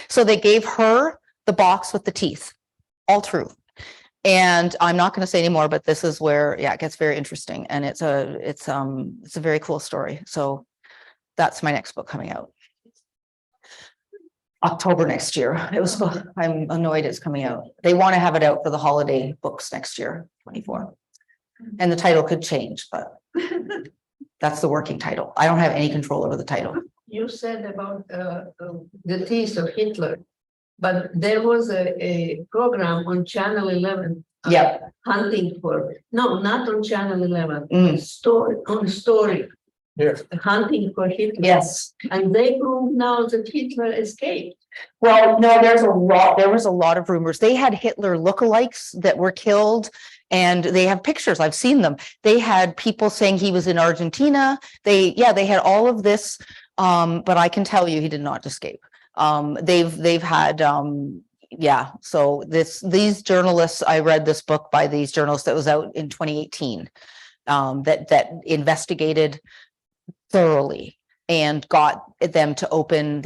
So they gave her the box with the teeth, all true. And I'm not going to say anymore, but this is where, it gets very interesting, and it's a very cool story. So that's my next book coming out October next year. I'm annoyed it's coming out. They want to have it out for the holiday books next year, 24. And the title could change, but that's the working title. I don't have any control over the title. You said about the teeth of Hitler, but there was a program on Channel 11. Yeah. Hunting for, no, not on Channel 11, Mm. story, Yes. hunting for Hitler. Yes. And they prove now that Hitler escaped. Well, no, there was a lot of rumors. They had Hitler lookalikes that were killed, and they have pictures. I've seen them. They had people saying he was in Argentina. They had all of this. But I can tell you he did not escape. They've had, so these journalists, I read this book by these journalists that was out in 2018, that investigated thoroughly and got them to open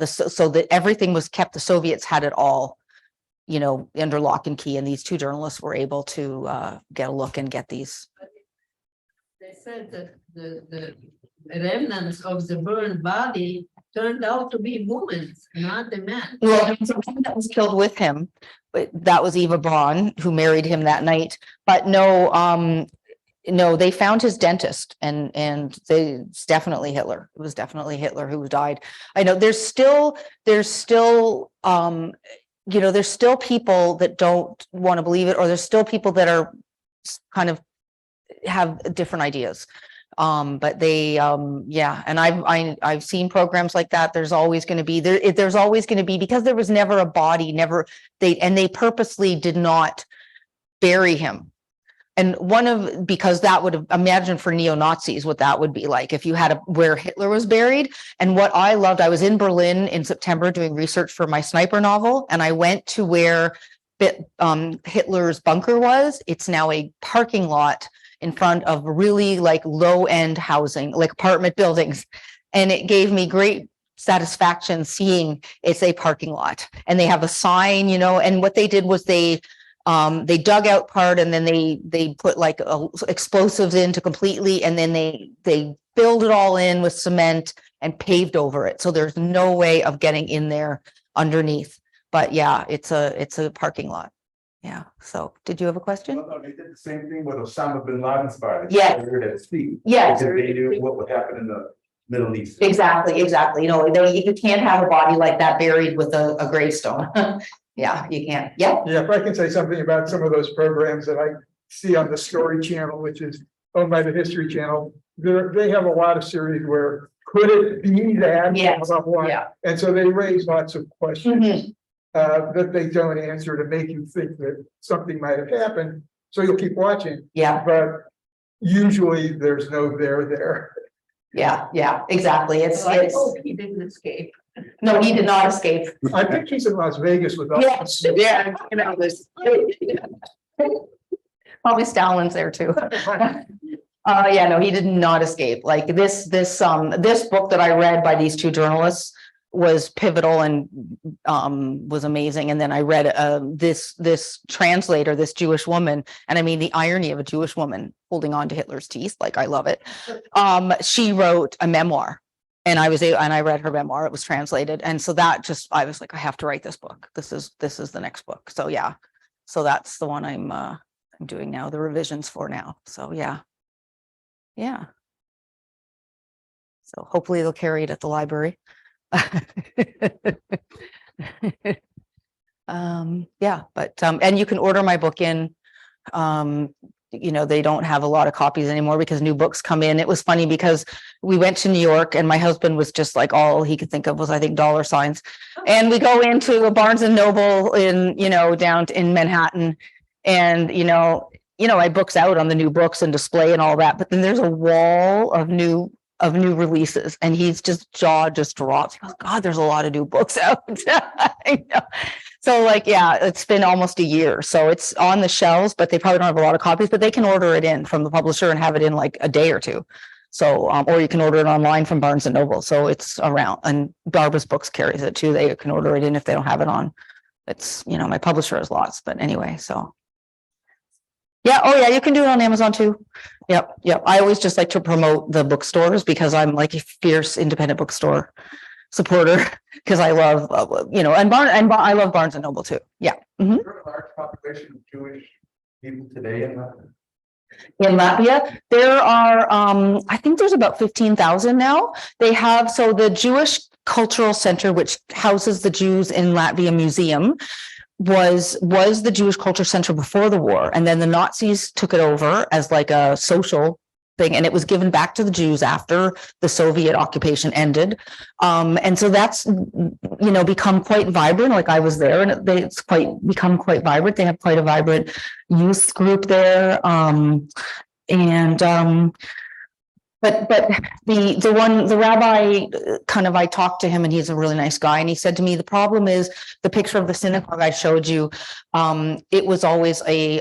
so that everything was kept. The Soviets had it all, under lock and key, and these 2 journalists were able to get a look and get these. They said that the remnants of the burned body turned out to be women, not a man. Well, there was a woman that was killed with him, but that was Eva Braun, who married him that night. But no, they found his dentist, and it's definitely Hitler. It was definitely Hitler who died. I know there's still people that don't want to believe it, or there's still people that are kind of have different ideas. But they, and I've seen programs like that. There's always going to be there's always going to be, because there was never a body, they purposely did not bury him. And because that would have, imagine for neo-Nazis what that would be like if you had where Hitler was buried. And what I loved, I was in Berlin in September doing research for my sniper novel, and I went to where Hitler's bunker was. It's now a parking lot in front of really low-end housing, like apartment buildings. And it gave me great satisfaction seeing it's a parking lot, and they have a sign, and what they did was they dug out part, and then they put explosives into completely, and then they filled it all in with cement and paved over it. So there's no way of getting in there underneath. But yeah, it's a parking lot. Yeah. So did you have a question? Well, no, they did the same thing with Osama bin Laden's body. Yes. They heard at speak. Yes. Because they knew what would happen in the Middle East. Exactly. You can't have a body like that buried with a gravestone. Yeah, you can't. Yeah. Yeah, if I can say something about some of those programs that I see on the Story Channel, which is owned by the History Channel, they have a lot of series where could it be that? Yes. Blah, blah, blah. Yeah. And so they raise lots of questions Mhm. That they don't answer to make you think that something might have happened. So you'll keep watching. Yeah. But usually there's no there. Yeah, exactly. It's, So I it's, hope he didn't escape. no, he did not escape. I think he's in Las Vegas with us. Yes, yeah, you know, this. Probably Stalin's there too. Yeah, no, he did not escape. Like this book that I read by these two journalists was pivotal and was amazing. And then I read this translator, this Jewish woman, and I mean the irony of a Jewish woman holding on to Hitler's teeth, like I love it. She wrote a memoir, and I read her memoir. It was translated, and so that just, I was like, I have to write this book. This is the next book. So yeah, so that's the one I'm doing now, the revisions for now. So yeah. So hopefully they'll carry it at the library. Yeah, but and you can order my book in. You know, they don't have a lot of copies anymore because new books come in. It was funny because we went to New York and my husband was just like, all he could think of was, I think, dollar signs. And we go into a Barnes and Noble in, you know, down in Manhattan, and I books out on the new books and display and all that, but then there's a wall of new releases, and he's jaw just drops. He goes, God, there's a lot of new books out. I know. So like, yeah, it's been almost a year. So it's on the shelves, but they probably don't have a lot of copies, but they can order it in from the publisher and have it in like a day or two. So, or you can order it online from Barnes and Noble. So it's around, and Barbara's Books carries it too. They can order it in if they don't have it on. It's, my publisher has lots, but anyway, so. Yeah. Oh yeah. You can do it on Amazon too. Yep. I always just like to promote the bookstores because I'm like a fierce independent bookstore supporter, because I love, I love Barnes and Noble too. Yeah. Mhm. Is there a large population of Jewish people today in Latvia? In Latvia, there are, I think there's about 15,000 now. They have, so the Jewish Cultural Center, which houses the Jews in Latvia Museum, was the Jewish Culture Center before the war. And then the Nazis took it over as like a social thing, and it was given back to the Jews after the Soviet occupation ended. And so that's, become quite vibrant. Like I was there, and it's become quite vibrant. They have quite a vibrant youth group there. But the rabbi I talked to him, and he's a really nice guy. And he said to me, the problem is the picture of the synagogue I showed you. It was always a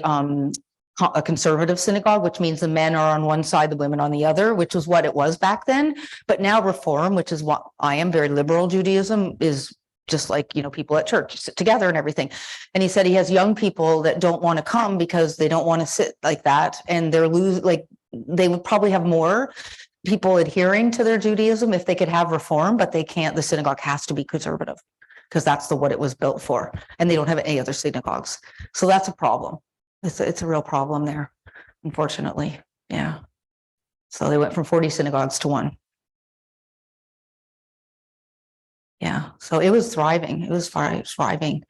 conservative synagogue, which means the men are on one side, the women on the other, which was what it was back then. But now Reform, which is what I am, very liberal Judaism, is just like, people at church sit together and everything. And he said he has young people that don't want to come because they don't want to sit like that. And they would probably have more people adhering to their Judaism if they could have Reform, but they can't. The synagogue has to be conservative because that's what it was built for. And they don't have any other synagogues. So that's a problem. It's a real problem there, unfortunately. Yeah. So they went from 40 synagogues to 1. Yeah. So it was thriving. It was thriving.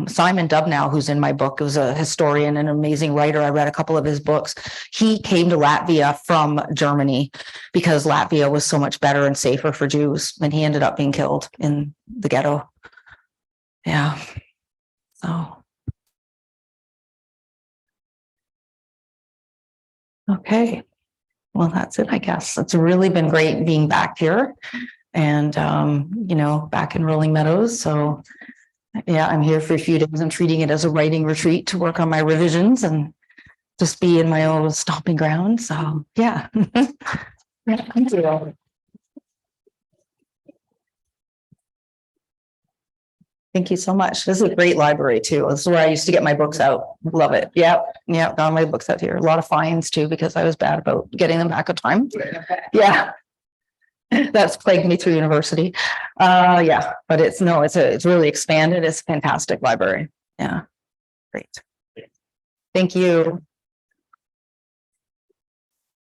Simon Dubnow, who's in my book, was a historian and an amazing writer. I read a couple of his books. He came to Latvia from Germany because Latvia was so much better and safer for Jews, and he ended up being killed in the ghetto. Yeah. So. Okay. Well, that's it, I guess. It's really been great being back here and, back in Rolling Meadows. So yeah, I'm here for a few days. I'm treating it as a writing retreat to work on my revisions and just be in my own stomping ground. So yeah. Thank you. Thank you so much. This is a great library too. This is where I used to get my books out. Love it. Yep. Got my books out here. A lot of fines too, because I was bad about getting them back on time. Yeah. That's plagued me through university. Yeah, but it's really expanded. It's a fantastic library. Yeah. Great. Thank you.